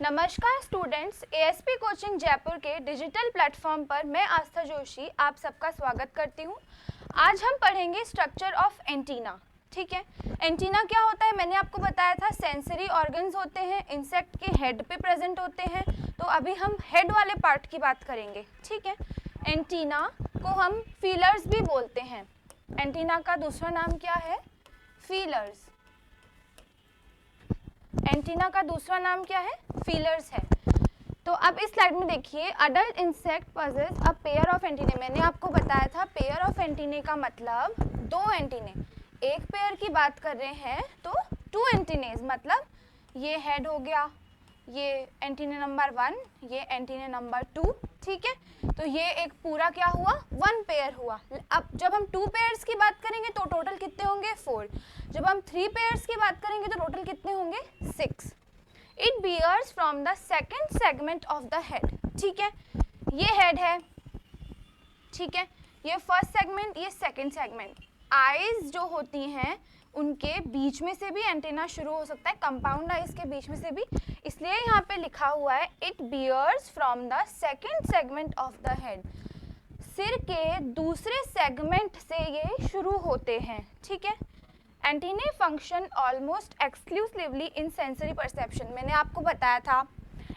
नमस्कार students, ASP coaching Jaipur के digital platform पर मैं आस्था जोशी आप सबका स्वागत करती हूँ। आज हम पढ़ेंगे स्ट्रक्चर ऑफ एंटीना। ठीक है, एंटीना क्या होता है मैंने आपको बताया था, सेंसरी ऑर्गन्स होते हैं, इंसेक्ट के हेड पे प्रेजेंट होते हैं। तो अभी हम हेड वाले पार्ट की बात करेंगे। ठीक है, एंटीना को हम फीलर्स भी बोलते हैं। एंटीना का दूसरा नाम क्या है? फीलर्स। एंटीना का दूसरा नाम क्या है? फीलर्स है। तो अब इस स्लाइड में देखिए, adult insect possess a pair of antennae. मैंने आपको बताया था पेयर ऑफ एंटीने का मतलब दो एंटीने। एक पेयर की बात कर रहे हैं तो टू एंटीनेज, मतलब ये हेड हो गया, ये एंटीने नंबर 1, ये एंटीने नंबर 2। ठीक है, तो ये एक पूरा क्या हुआ? वन पेयर हुआ। अब जब हम टू पेयर्स की बात करेंगे तो टोटल कितने होंगे? 4। जब हम थ्री पेयर्स की बात करेंगे तो टोटल कितने होंगे? 6। It bears from the second segment of the head. ठीक है, ये हेड है, ठीक है, ये फर्स्ट सेगमेंट, ये सेकेंड सेगमेंट। आईज जो होती हैं उनके बीच में से भी एंटीना शुरू हो सकता है, कंपाउंड आईज के बीच में से भी, इसलिए यहाँ पे लिखा हुआ है it bears from the second segment of the head. सिर के दूसरे सेगमेंट से ये शुरू होते हैं। ठीक है, antennae function almost exclusively in sensory perception. मैंने आपको बताया था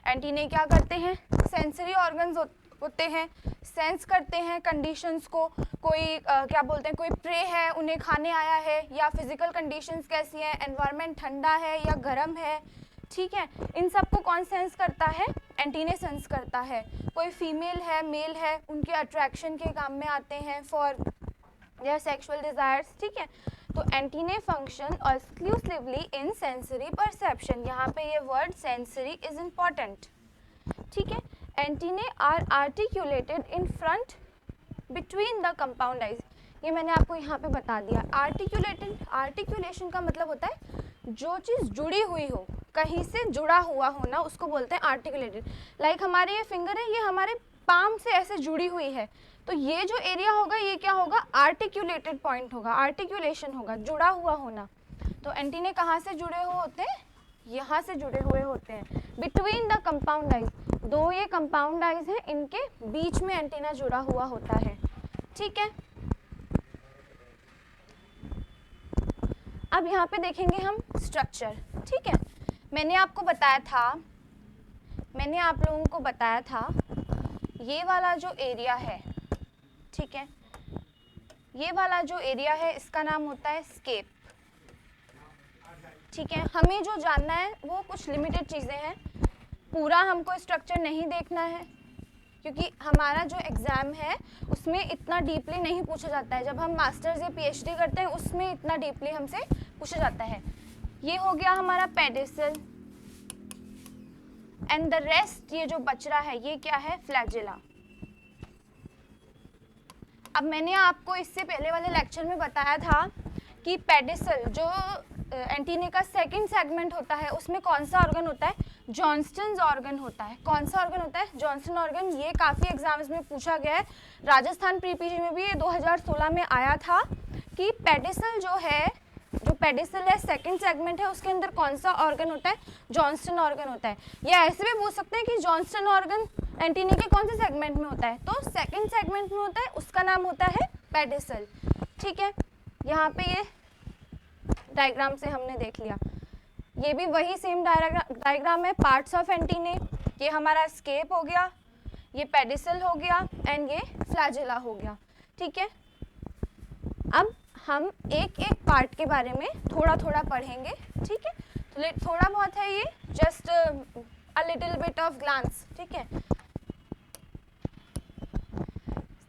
एंटीने क्या करते हैं? सेंसरी ऑर्गन्स होते हैं, सेंस करते हैं कंडीशंस को। कोई क्या बोलते हैं, कोई प्रे है उन्हें खाने आया है, या फिजिकल कंडीशंस कैसी हैं, एनवायरनमेंट ठंडा है या गर्म है। ठीक है, इन सब को कौन सेंस करता है? एंटीने सेंस करता है। कोई फीमेल है, मेल है, उनके अट्रैक्शन के काम में आते हैं फॉर देयर सेक्सुअल डिजायर्स। ठीक है, तो antennae function exclusively in sensory perception. यहाँ पे ये वर्ड सेंसरी इज इम्पॉर्टेंट। ठीक है, antennae are articulated in front between the compound eyes. ये मैंने आपको यहाँ पे बता दिया। आर्टिकुलेटेड, आर्टिकुलेशन का मतलब होता है जो चीज़ जुड़ी हुई हो, कहीं से जुड़ा हुआ होना, उसको बोलते हैं आर्टिकुलेटेड। लाइक हमारे ये फिंगर है, ये हमारे पाम से ऐसे जुड़ी हुई है, तो ये जो एरिया होगा ये क्या होगा? आर्टिकुलेटेड पॉइंट होगा, आर्टिकुलेशन होगा, जुड़ा हुआ होना। तो एंटीने कहाँ से जुड़े हुए होते हैं? यहाँ से जुड़े हुए होते हैं, बिटवीन द कंपाउंड आइज। दो ये कंपाउंड आइज हैं, इनके बीच में एंटीना जुड़ा हुआ होता है। ठीक है, अब यहाँ पे देखेंगे हम स्ट्रक्चर। ठीक है, मैंने आपको बताया था, मैंने आप लोगों को बताया था ये वाला जो एरिया है, ठीक है, ये वाला जो एरिया है इसका नाम होता है स्केप। ठीक है, हमें जो जानना है वो कुछ लिमिटेड चीज़ें हैं, पूरा हमको स्ट्रक्चर नहीं देखना है, क्योंकि हमारा जो एग्ज़ाम है उसमें इतना डीपली नहीं पूछा जाता है। जब हम मास्टर्स या पीएचडी करते हैं उसमें इतना डीपली हमसे पूछा जाता है। ये हो गया हमारा पेडिसल, एंड द रेस्ट ये जो बच रहा है ये क्या है? फ्लैजिला। अब मैंने आपको इससे पहले वाले लेक्चर में बताया था कि पेडिसल जो एंटीने का सेकंड सेगमेंट होता है उसमें कौन सा ऑर्गन होता है? जॉन्स्टन्स ऑर्गन होता है। कौन सा ऑर्गन होता है? Johnston organ. ये काफ़ी एग्जाम्स में पूछा गया है, राजस्थान प्रीपीजी में भी ये 2016 में आया था कि पेडिसल जो है, जो पेडिसल है सेकंड सेगमेंट है, उसके अंदर कौन सा ऑर्गन होता है? जॉन्स्टन ऑर्गन होता है। या ऐसे भी पूछ सकते हैं कि जॉन्स्टन ऑर्गन एंटीने के कौन से सेगमेंट में होता है? तो सेकंड सेगमेंट में होता है, उसका नाम होता है पेडिसल। ठीक है, यहाँ पे ये डायग्राम से हमने देख लिया, ये भी वही सेम डायग्राम है। पार्ट्स ऑफ एंटीने, ये हमारा स्केप हो गया, ये पेडिसल हो गया, एंड ये फ्लैजिला हो गया। ठीक है, अब हम एक एक पार्ट के बारे में थोड़ा थोड़ा पढ़ेंगे। ठीक है, तो थोड़ा बहुत है ये, just a little bit of glance. ठीक है,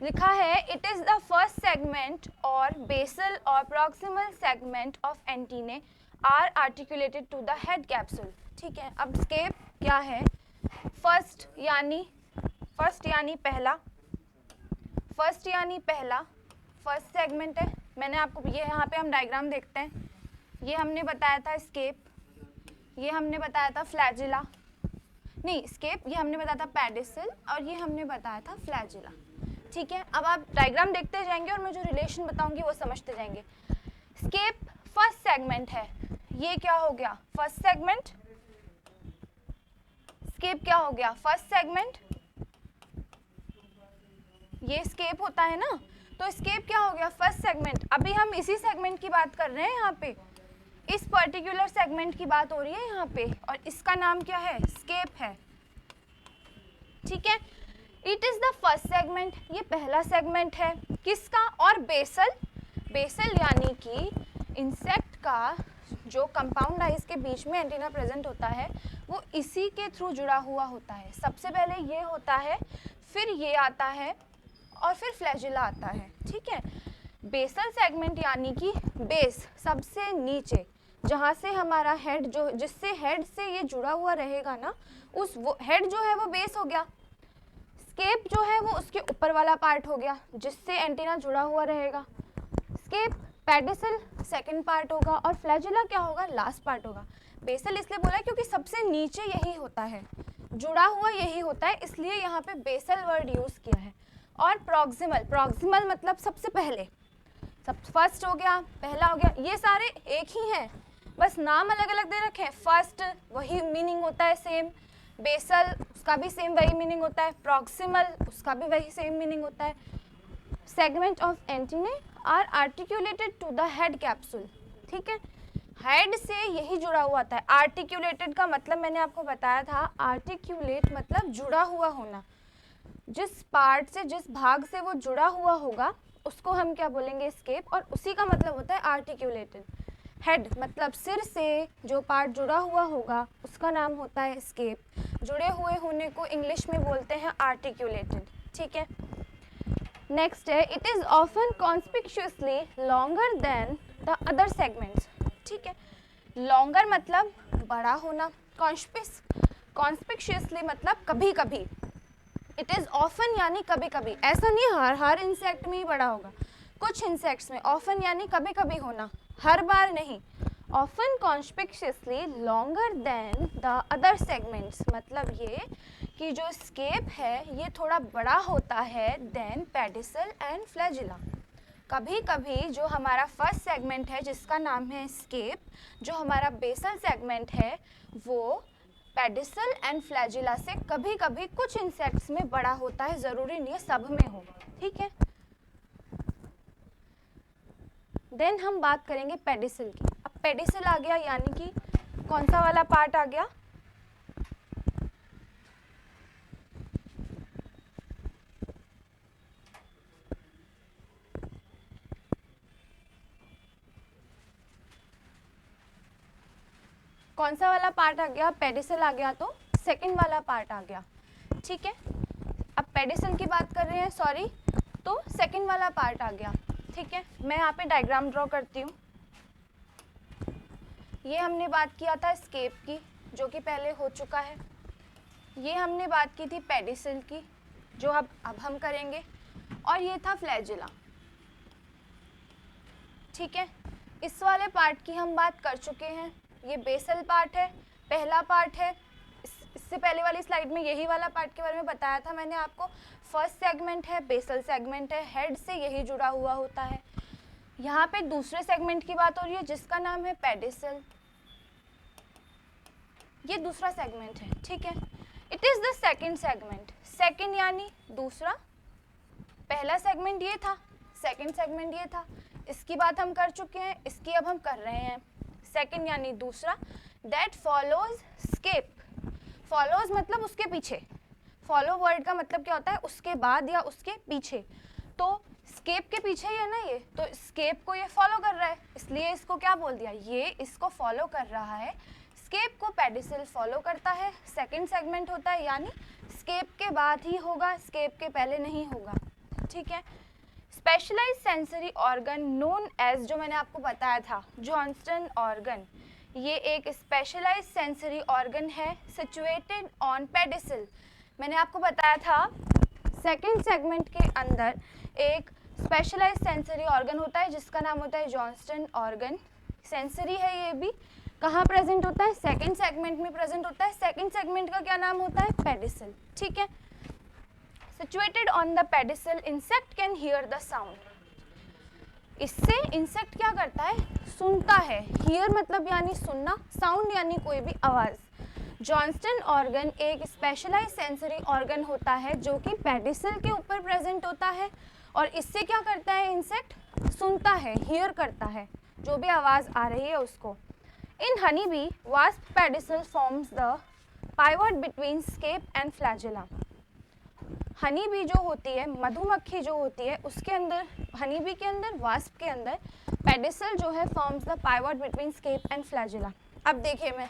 लिखा है it is the first segment और बेसल और proximal segment of antennae are articulated to the head capsule. ठीक है, अब स्केप क्या है? फर्स्ट यानी पहला, फर्स्ट सेगमेंट है। मैंने आपको ये यहाँ पे हम डायग्राम देखते हैं, ये हमने बताया था स्केप, ये हमने बताया था फ्लैजिला, नहीं स्केप ये हमने बताया था पेडिसल, और ये हमने बताया था फ्लैजिला। ठीक है, अब आप डायग्राम देखते जाएंगे और मैं जो रिलेशन बताऊंगी वो समझते जाएंगे। स्केप फर्स्ट सेगमेंट है, ये क्या हो गया? First segment. स्केप क्या हो गया, फर्स्ट सेगमेंट, ये स्केप होता है ना, तो स्केप क्या हो गया, फर्स्ट सेगमेंट। अभी हम इसी सेगमेंट की बात कर रहे हैं, यहाँ पे इस पर्टिकुलर सेगमेंट की बात हो रही है यहाँ पे, और इसका नाम क्या है, स्केप है, ठीक है। It is the first segment, ये पहला सेगमेंट है किसका, और बेसल, बेसल यानी कि इंसेक्ट का जो कंपाउंड आइज के बीच में एंटीना प्रेजेंट होता है वो इसी के थ्रू जुड़ा हुआ होता है। सबसे पहले ये होता है, फिर ये आता है, और फिर फ्लैजिला आता है, ठीक है। बेसल सेगमेंट यानी कि बेस, सबसे नीचे जहाँ से हमारा हेड, जो जिससे हेड से ये जुड़ा हुआ रहेगा ना, उस वो हेड जो है वो बेस हो गया, स्केप जो है वो उसके ऊपर वाला पार्ट हो गया जिससे एंटीना जुड़ा हुआ रहेगा, स्केप पेडिसल सेकंड पार्ट होगा, और फ्लैजिला क्या होगा, लास्ट पार्ट होगा। बेसल इसलिए बोला है क्योंकि सबसे नीचे यही होता है, जुड़ा हुआ यही होता है, इसलिए यहाँ पे बेसल वर्ड यूज़ किया है। और प्रॉक्सिमल, प्रॉक्सिमल मतलब सबसे पहले, सब फर्स्ट हो गया, पहला हो गया, ये सारे एक ही हैं, बस नाम अलग अलग दे रखे हैं। फर्स्ट वही मीनिंग होता है सेम, बेसल उसका भी सेम वही मीनिंग होता है, प्रॉक्सिमल उसका भी वही सेम मीनिंग होता है। Segment of antennae are articulated to the head capsule, ठीक है, हेड से यही जुड़ा हुआ था। आर्टिकुलेटेड का मतलब मैंने आपको बताया था, आर्टिकुलेट मतलब जुड़ा हुआ होना, जिस पार्ट से, जिस भाग से वो जुड़ा हुआ होगा उसको हम क्या बोलेंगे, स्केप, और उसी का मतलब होता है आर्टिकुलेटेड। हेड मतलब सिर से जो पार्ट जुड़ा हुआ होगा उसका नाम होता है स्केप, जुड़े हुए होने को इंग्लिश में बोलते हैं आर्टिकुलेटेड, ठीक है। नेक्स्ट है, it is often conspicuously longer than the other segments, ठीक है। लॉन्गर मतलब बड़ा होना, कॉन्स्पिक्यूअसली मतलब कभी कभी, इट इज़ ऑफन यानी कभी कभी, ऐसा नहीं हर इंसेक्ट में ही बड़ा होगा, कुछ इंसेक्ट्स में ऑफन यानी कभी कभी होना, हर बार नहीं। Often conspicuously longer than the other segments मतलब ये कि जो स्केप है ये थोड़ा बड़ा होता है देन पेडिसल एंड फ्लैजिला। कभी कभी जो हमारा फर्स्ट सेगमेंट है जिसका नाम है स्केप, जो हमारा बेसल सेगमेंट है वो पेडिसल एंड फ्लैजिला से कभी कभी कुछ इंसेक्ट्स में बड़ा होता है, ज़रूरी नहीं है सब में हो, ठीक है। देन हम बात करेंगे पेडिसल की। अब पेडिसल आ गया यानी कि कौन सा वाला पार्ट आ गया, कौन सा वाला पार्ट आ गया, पेडिसल आ गया, तो सेकंड वाला पार्ट आ गया, ठीक है। अब पेडिसल की बात कर रहे हैं, सॉरी, तो सेकंड वाला पार्ट आ गया, ठीक है। मैं यहाँ पे डायग्राम ड्रॉ करती हूँ। ये हमने बात किया था स्केप की जो कि पहले हो चुका है, ये हमने बात की थी पेडिसल की जो अब हम करेंगे, और ये था फ्लैजिला, ठीक है। इस वाले पार्ट की हम बात कर चुके हैं, ये बेसल पार्ट है, पहला पार्ट है। इससे पहले वाली स्लाइड में यही वाला पार्ट के बारे में बताया था मैंने आपको, फर्स्ट सेगमेंट है, बेसल सेगमेंट है, हेड से यही जुड़ा हुआ होता है। यहाँ पे दूसरे सेगमेंट की बात हो रही है जिसका नाम है पेडिसल, ये दूसरा सेगमेंट है, ठीक है। It is the second segment, second यानी दूसरा, पहला सेगमेंट ये था, सेकंड सेगमेंट ये था, इसकी बात हम कर चुके हैं, इसकी अब हम कर रहे हैं। सेकंड यानी दूसरा, दैट फॉलोज स्केप, फॉलोज मतलब उसके पीछे, फॉलो वर्ड का मतलब क्या होता है, उसके बाद या उसके पीछे, तो स्केप के पीछे ही है ना ये, तो स्केप को ये फॉलो कर रहा है, इसलिए इसको क्या बोल दिया, ये इसको फॉलो कर रहा है। स्केप को पेडिसल फॉलो करता है, सेकंड सेगमेंट होता है, यानी स्केप के बाद ही होगा, स्केप के पहले नहीं होगा, ठीक है। Specialised sensory organ known as, जो मैंने आपको बताया था जॉन्स्टन ऑर्गन, ये एक स्पेशलाइज्ड सेंसरी ऑर्गन है सिचुएटेड ऑन पेडिसल। मैंने आपको बताया था सेकंड सेगमेंट के अंदर एक स्पेशलाइज्ड सेंसरी ऑर्गन होता है जिसका नाम होता है जॉन्स्टन ऑर्गन, सेंसरी है ये भी, कहाँ प्रेजेंट होता है, सेकंड सेगमेंट में प्रेजेंट होता है। सेकंड सेगमेंट का क्या नाम होता है, पेडिसल, ठीक है। Situated on the pedicel, insect can hear the sound, इससे इंसेक्ट क्या करता है, सुनता है, हियर मतलब यानी सुनना, साउंड यानी कोई भी आवाज़। जॉन्स्टन ऑर्गन एक स्पेशलाइज सेंसरी ऑर्गन होता है जो कि पेडिसल के ऊपर प्रेजेंट होता है और इससे क्या करता है, इंसेक्ट सुनता है, हियर करता है, जो भी आवाज़ आ रही है उसको। In honey bee wasp pedicel forms the pivot between scape and flagella. Honey bee जो होती है, मधुमक्खी जो होती है, उसके अंदर, हनी बी के अंदर, वास्प के अंदर पेडिसल जो है forms the pivot between scape and flagella. अब देखिए, मैं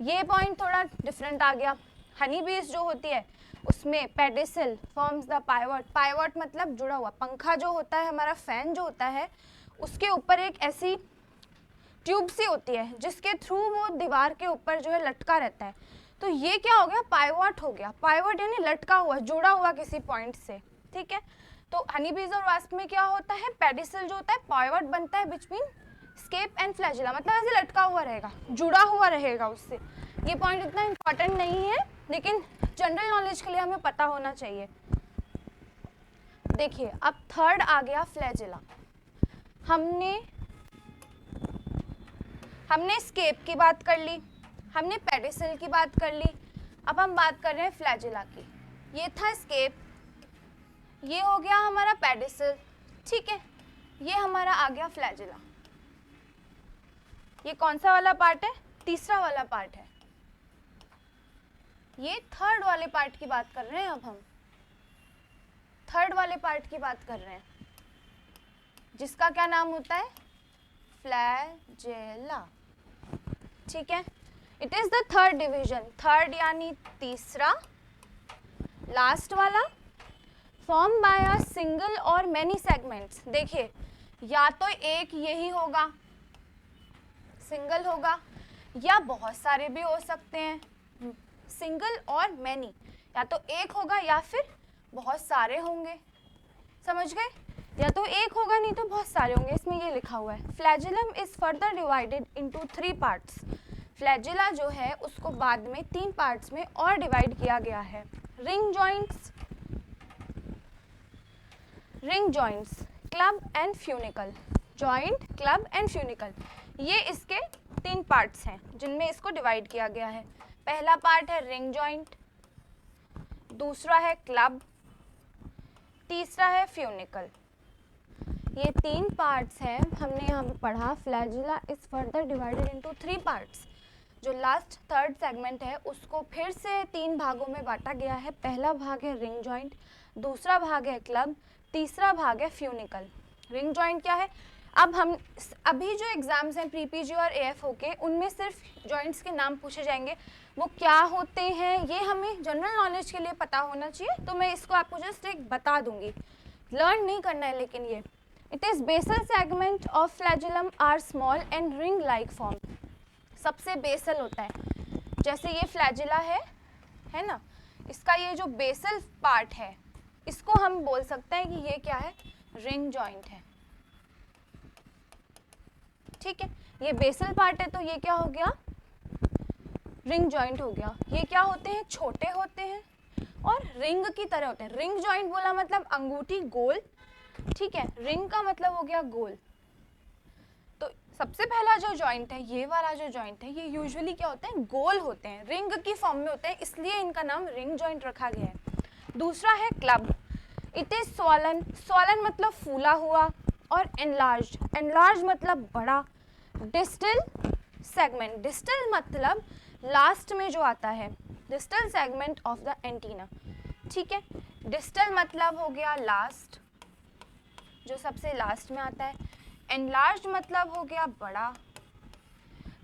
ये पॉइंट थोड़ा डिफरेंट आ गया। हनी बीज जो होती है उसमें pedicel forms the pivot, pivot मतलब जुड़ा हुआ, पंखा जो होता है हमारा, फैन जो होता है, उसके ऊपर एक ऐसी ट्यूब सी होती है जिसके थ्रू वो दीवार के ऊपर जो है लटका रहता है। तो ये क्या हो गया, पाइवट हो गया। पाइवट यानी लटका हुआ, जुड़ा हुआ किसी पॉइंट से, ठीक है। तो हनी बीज और वास्प में क्या होता है, पेडिसल जो होता है पाइवट बनता है बिटवीन स्केप एंड फ्लैजिला, मतलब ऐसे लटका हुआ रहेगा, जुड़ा हुआ रहेगा उससे। ये पॉइंट इतना इम्पोर्टेंट नहीं है लेकिन जनरल नॉलेज के लिए हमें पता होना चाहिए। देखिए अब थर्ड आ गया फ्लैजिला। हमने स्केप की बात कर ली, हमने पेडिसल की बात कर ली, अब हम बात कर रहे हैं फ्लैजिला की। ये था स्केप, ये हो गया हमारा पेडिसल, ठीक है, ये हमारा आ गया फ्लैजिला। ये कौन सा वाला पार्ट है, तीसरा वाला पार्ट है। ये थर्ड वाले पार्ट की बात कर रहे हैं, अब हम थर्ड वाले पार्ट की बात कर रहे हैं जिसका क्या नाम होता है, फ्लैजिला, ठीक है। It is the third division, third यानी तीसरा, लास्ट वाला, फॉर्म बाय अ सिंगल और मेनी सेगमेंट्स। देखिए या तो एक यही होगा, सिंगल होगा, या बहुत सारे भी हो सकते हैं, सिंगल और मैनी, या तो एक होगा या फिर बहुत सारे होंगे, समझ गए, या तो एक होगा नहीं तो बहुत सारे होंगे, इसमें ये लिखा हुआ है। Flagellum is further divided into 3 parts. Flagella जो है उसको बाद में 3 पार्ट्स में और डिवाइड किया गया है। Ring joints, club and funicle, joint, club and funicle, ये इसके 3 पार्ट्स हैं जिनमें इसको डिवाइड किया गया है। पहला पार्ट है रिंग जॉइंट, दूसरा है क्लब, तीसरा है फ्यूनिकल। ये 3 पार्ट्स हैं, हमने यहाँ पे पढ़ा। Flagella is further divided into 3 parts. जो लास्ट थर्ड सेगमेंट है उसको फिर से 3 भागों में बांटा गया है। पहला भाग है रिंग जॉइंट, दूसरा भाग है क्लब, तीसरा भाग है फ्यूनिकल। रिंग जॉइंट क्या है, अब हम अभी जो एग्जाम्स हैं प्री पीजी और एएफओ के, उनमें सिर्फ जॉइंट्स के नाम पूछे जाएंगे, वो क्या होते हैं ये हमें जनरल नॉलेज के लिए पता होना चाहिए, तो मैं इसको आपको जस्ट एक बता दूंगी, लर्न नहीं करना है। लेकिन ये it is basal segment of flagellum are small and ring like form. सबसे बेसल होता है, जैसे ये फ्लैजिला है ना, इसका ये जो बेसल पार्ट है इसको हम बोल सकते हैं कि ये क्या है, रिंग जॉइंट है, ठीक है। ये बेसल पार्ट है तो ये क्या हो गया, रिंग जॉइंट हो गया। ये क्या होते हैं, छोटे होते हैं और रिंग की तरह होते हैं। रिंग जॉइंट बोला मतलब अंगूठी गोल, ठीक है, रिंग का मतलब हो गया गोल। तो सबसे पहला जो जॉइंट है, ये वाला जो जॉइंट है, ये यूजुअली क्या होते हैं, गोल होते हैं, रिंग की फॉर्म में होते हैं, इसलिए इनका नाम रिंग जॉइंट रखा गया है। दूसरा है club, it is swollen, swollen मतलब फूला हुआ, और एनलार्ज मतलब बड़ा। डिस्टल सेगमेंट, डिस्टल मतलब लास्ट में जो आता है, distal segment of the antenna, ठीक है। डिस्टल मतलब हो गया लास्ट, जो सबसे लास्ट में आता है। एनलार्ज मतलब हो गया बड़ा,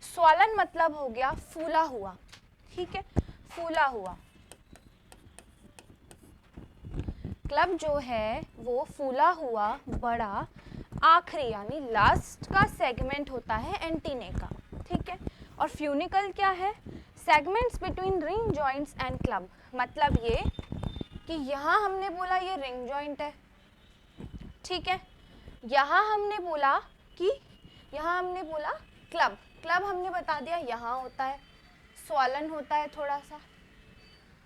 स्वॉलन मतलब हो गया फूला हुआ, ठीक है, फूला हुआ। क्लब जो है वो फूला हुआ, बड़ा, आखिरी यानी लास्ट का सेगमेंट होता है एंटीने का, ठीक है। और फ्यूनिकल क्या है, segments between ring joints and club, मतलब ये कि यहाँ हमने बोला ये रिंग जॉइंट है, ठीक है, यहाँ हमने बोला क्लब, क्लब हमने बता दिया यहाँ होता है, स्वॉलन होता है थोड़ा सा,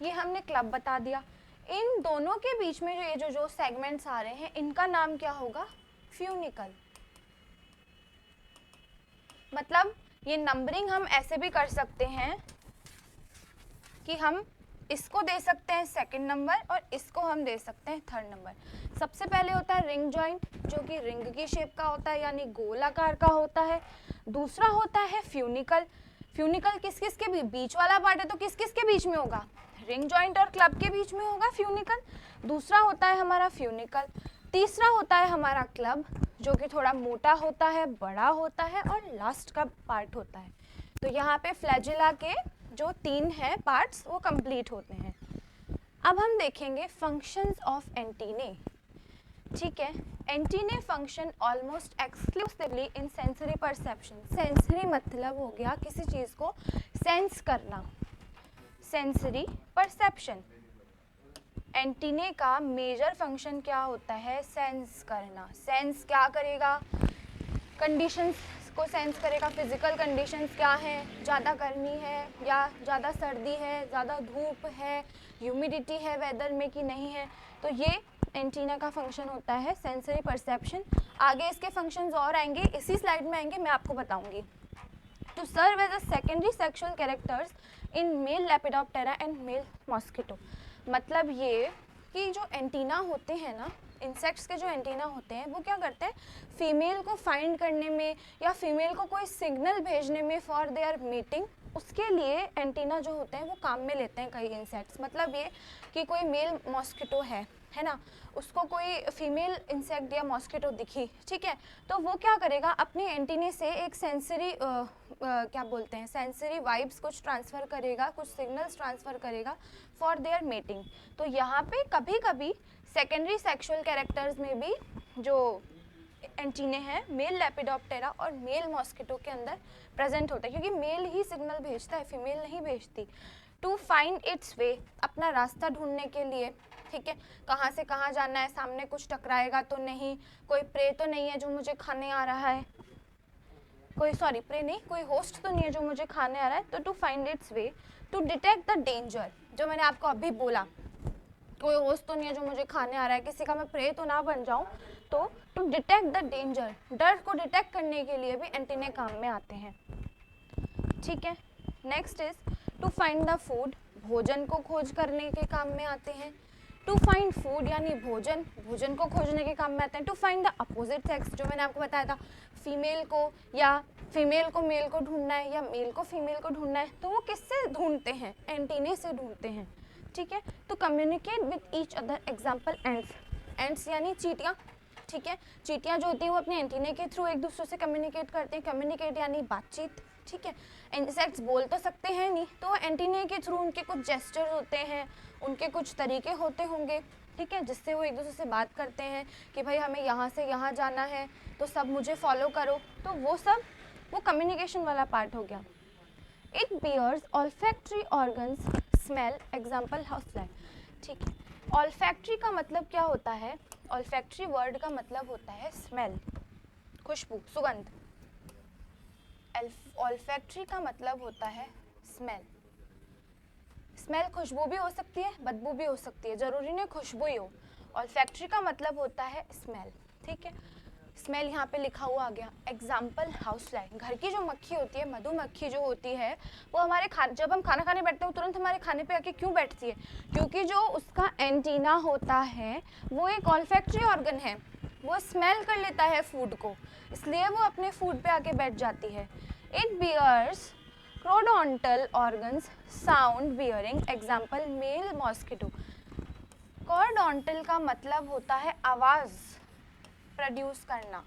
ये हमने क्लब बता दिया। इन दोनों के बीच में जो ये सेगमेंट्स आ रहे हैं, इनका नाम क्या होगा, फ्यूनिकल। मतलब ये नंबरिंग हम ऐसे भी कर सकते हैं, कि हम इसको दे सकते हैं सेकंड नंबर और इसको हम दे सकते हैं थर्ड नंबर। सबसे पहले होता है रिंग जॉइंट, जो कि रिंग की शेप का होता है यानी गोल आकार का होता है। दूसरा होता है फ्यूनिकल। फ्यूनिकल किस किस के बीच वाला पार्ट है, तो किस किस के बीच में होगा, रिंग जॉइंट और क्लब के बीच में होगा फ्यूनिकल। दूसरा होता है हमारा फ्यूनिकल। तीसरा होता है हमारा क्लब, जो कि थोड़ा मोटा होता है, बड़ा होता है और लास्ट का पार्ट होता है। तो यहाँ पे फ्लैजिला के जो 3 है पार्ट्स वो कंप्लीट होते हैं। अब हम देखेंगे फंक्शंस ऑफ एंटीने। ठीक है, antennae function almost exclusively in sensory perception. Sensory मतलब हो गया किसी चीज़ को सेंस करना, सेंसरी परसेप्शन। एंटीने का मेजर फंक्शन क्या होता है, सेंस करना। सेंस क्या करेगा, कंडीशंस को सेंस करेगा। फिजिकल कंडीशंस क्या हैं, ज़्यादा गर्मी है या ज़्यादा सर्दी है, ज़्यादा धूप है, ह्यूमिडिटी है वेदर में कि नहीं है। तो ये एंटीना का फंक्शन होता है सेंसरी परसेप्शन। आगे इसके फंक्शंस और आएंगे, इसी स्लाइड में आएंगे, मैं आपको बताऊंगी। To serve as a secondary sexual characters in male lepidoptera and male mosquito. मतलब ये कि जो एंटीना होते हैं ना, इंसेक्ट्स के जो एंटीना होते हैं वो क्या करते हैं, फीमेल को फाइंड करने में या फीमेल को कोई सिग्नल भेजने में फॉर देयर मीटिंग, उसके लिए एंटीना जो होते हैं वो काम में लेते हैं कई इंसेक्ट्स। मतलब ये कि कोई मेल मॉस्किटो है ना, उसको कोई फीमेल इंसेक्ट या मॉस्किटो दिखी, ठीक है, तो वो क्या करेगा, अपने एंटीने से एक सेंसरी क्या बोलते हैं, सेंसरी वाइब्स कुछ ट्रांसफ़र करेगा, कुछ सिग्नल्स ट्रांसफ़र करेगा फॉर देयर मीटिंग। तो यहाँ पे कभी कभी सेकेंडरी सेक्सुअल कैरेक्टर्स में भी जो एंटीने हैं मेल लेपिडोप्टेरा और मेल मॉस्किटो के अंदर प्रेजेंट होता है, क्योंकि मेल ही सिग्नल भेजता है, फीमेल नहीं भेजती। टू फाइंड इट्स वे, अपना रास्ता ढूंढने के लिए, ठीक है, कहाँ से कहाँ जाना है, सामने कुछ टकराएगा तो नहीं, कोई प्रे तो नहीं है जो मुझे खाने आ रहा है, कोई सॉरी प्रे नहीं, कोई होस्ट तो नहीं है जो मुझे खाने आ रहा है। तो to find its way, to detect the danger, जो मैंने आपको अभी बोला, कोई होस्ट तो नहीं है जो मुझे खाने आ रहा है, किसी का मैं प्रे तो ना बन जाऊं। तो टू डिटेक्ट द डेंजर, डर को डिटेक्ट करने के लिए भी एंटीने काम में आते हैं। ठीक है, next is to find the food, भोजन को खोज करने के काम में आते हैं। टू फाइंड फूड यानी भोजन, भोजन को खोजने के काम में आते हैं। To find the opposite sex, जो मैंने आपको बताया था, फीमेल को या फीमेल को मेल को ढूंढना है या मेल को फीमेल को ढूंढना है, तो वो किससे ढूंढते हैं, एंटीने से ढूंढते हैं। ठीक है, तो communicate with each other, example ends, ends यानी चींटियाँ, ठीक है, चींटियाँ जो होती हैं वो अपने एंटीने के थ्रू एक दूसरे से कम्युनिकेट करते हैं। कम्युनिकेट यानी बातचीत, ठीक है, इंसेक्ट्स बोल तो सकते हैं नहीं, तो एंटीने के थ्रू उनके कुछ जेस्चर होते हैं, उनके कुछ तरीके होते होंगे, ठीक है, जिससे वो एक दूसरे से बात करते हैं कि भाई हमें यहाँ से यहाँ जाना है तो सब मुझे फॉलो करो। तो वो सब वो कम्युनिकेशन वाला पार्ट हो गया। It bears olfactory organs, smell, example housefly. ठीक है, ऑल्फैक्टरी का मतलब क्या होता है, ऑल्फैक्टरी वर्ड का मतलब होता है स्मेल, खुशबू, सुगंध। ऑल्फैक्टरी का मतलब होता है स्मेल। स्मेल खुशबू भी हो सकती है, बदबू भी हो सकती है, जरूरी नहीं खुशबू ही हो। ऑल्फैक्टरी का मतलब होता है स्मेल, ठीक है, स्मेल यहाँ पे लिखा हुआ आ गया। एग्जाम्पल हाउसफ्लाई, घर की जो मक्खी होती है, मधुमक्खी जो होती है, वो हमारे जब हम खाना खाने बैठते हैं वो तुरंत हमारे खाने पे आके क्यों बैठती है, क्योंकि जो उसका एंटीना होता है वो एक ऑल्फैक्टरी ऑर्गन है, वो स्मेल कर लेता है फूड को, इसलिए वो अपने फूड पे आके बैठ जाती है। It bears chordotonal organs, sound bearing, example male mosquito. Chordotonal का मतलब होता है आवाज़ प्रोड्यूस करना।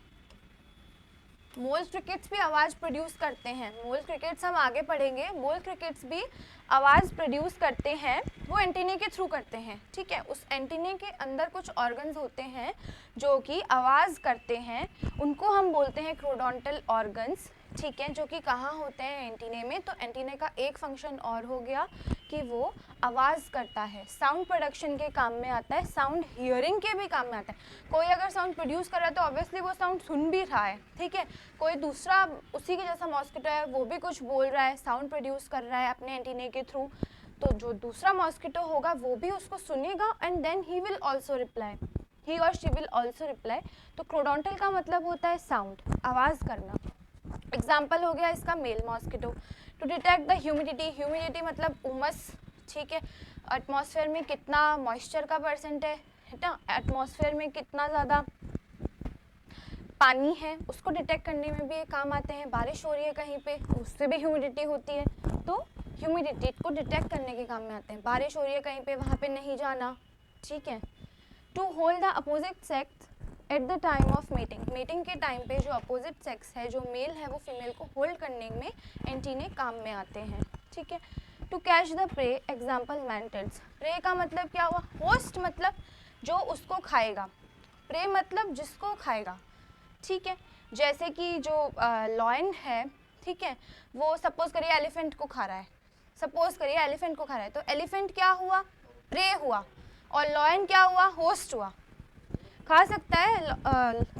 मोल क्रिकेट्स भी आवाज़ प्रोड्यूस करते हैं, मोल क्रिकेट्स हम आगे पढ़ेंगे, मोल क्रिकेट्स भी आवाज़ प्रोड्यूस करते हैं, वो एंटीने के थ्रू करते हैं। ठीक है, उस एंटीने के अंदर कुछ ऑर्गन्स होते हैं जो कि आवाज़ करते हैं, उनको हम बोलते हैं क्रोडोंटल ऑर्गन्स। ठीक है, जो कि कहाँ होते हैं, एंटीने में। तो एंटीने का एक फंक्शन और हो गया कि वो आवाज़ करता है, साउंड प्रोडक्शन के काम में आता है, साउंड हियरिंग के भी काम में आता है। कोई अगर साउंड प्रोड्यूस कर रहा है तो ऑब्वियसली वो साउंड सुन भी रहा है, ठीक है, कोई दूसरा उसी के जैसा मॉस्किटो है वो भी कुछ बोल रहा है, साउंड प्रोड्यूस कर रहा है अपने एंटीने के थ्रू, तो जो दूसरा मॉस्किटो होगा वो भी उसको सुनेगा and then he will also reply, he और शी विल ऑल्सो रिप्लाई। तो क्रोडोंटल का मतलब होता है साउंड, आवाज़ करना। एग्जाम्पल हो गया इसका male mosquito. To detect the humidity, humidity मतलब उमस, ठीक है। एटमॉस्फेयर में कितना मॉइस्चर का परसेंट है ना, एटमॉस्फेयर में कितना ज़्यादा पानी है, उसको डिटेक्ट करने में भी ये काम आते हैं। बारिश हो रही है कहीं पे, उससे भी ह्यूमिडिटी होती है, तो ह्यूमिडिटी को डिटेक्ट करने के काम में आते हैं। बारिश हो रही है कहीं पे, वहाँ पे नहीं जाना, ठीक है। To hold the opposite sex at the time of meeting, meeting के टाइम पे जो अपोजिट सेक्स है, जो मेल है, वो फीमेल को होल्ड करने में एंटीने काम में आते हैं, ठीक है। To catch the prey, example mantids. Prey का मतलब क्या हुआ, होस्ट मतलब जो उसको खाएगा, प्रे मतलब जिसको खाएगा, ठीक है। जैसे कि जो लॉयन है, ठीक है, वो सपोज करिए एलिफेंट को खा रहा है, सपोज करिए एलिफेंट को खा रहा है, तो एलिफेंट क्या हुआ, प्रे हुआ, और लॉयन क्या हुआ, होस्ट हुआ, खा सकता है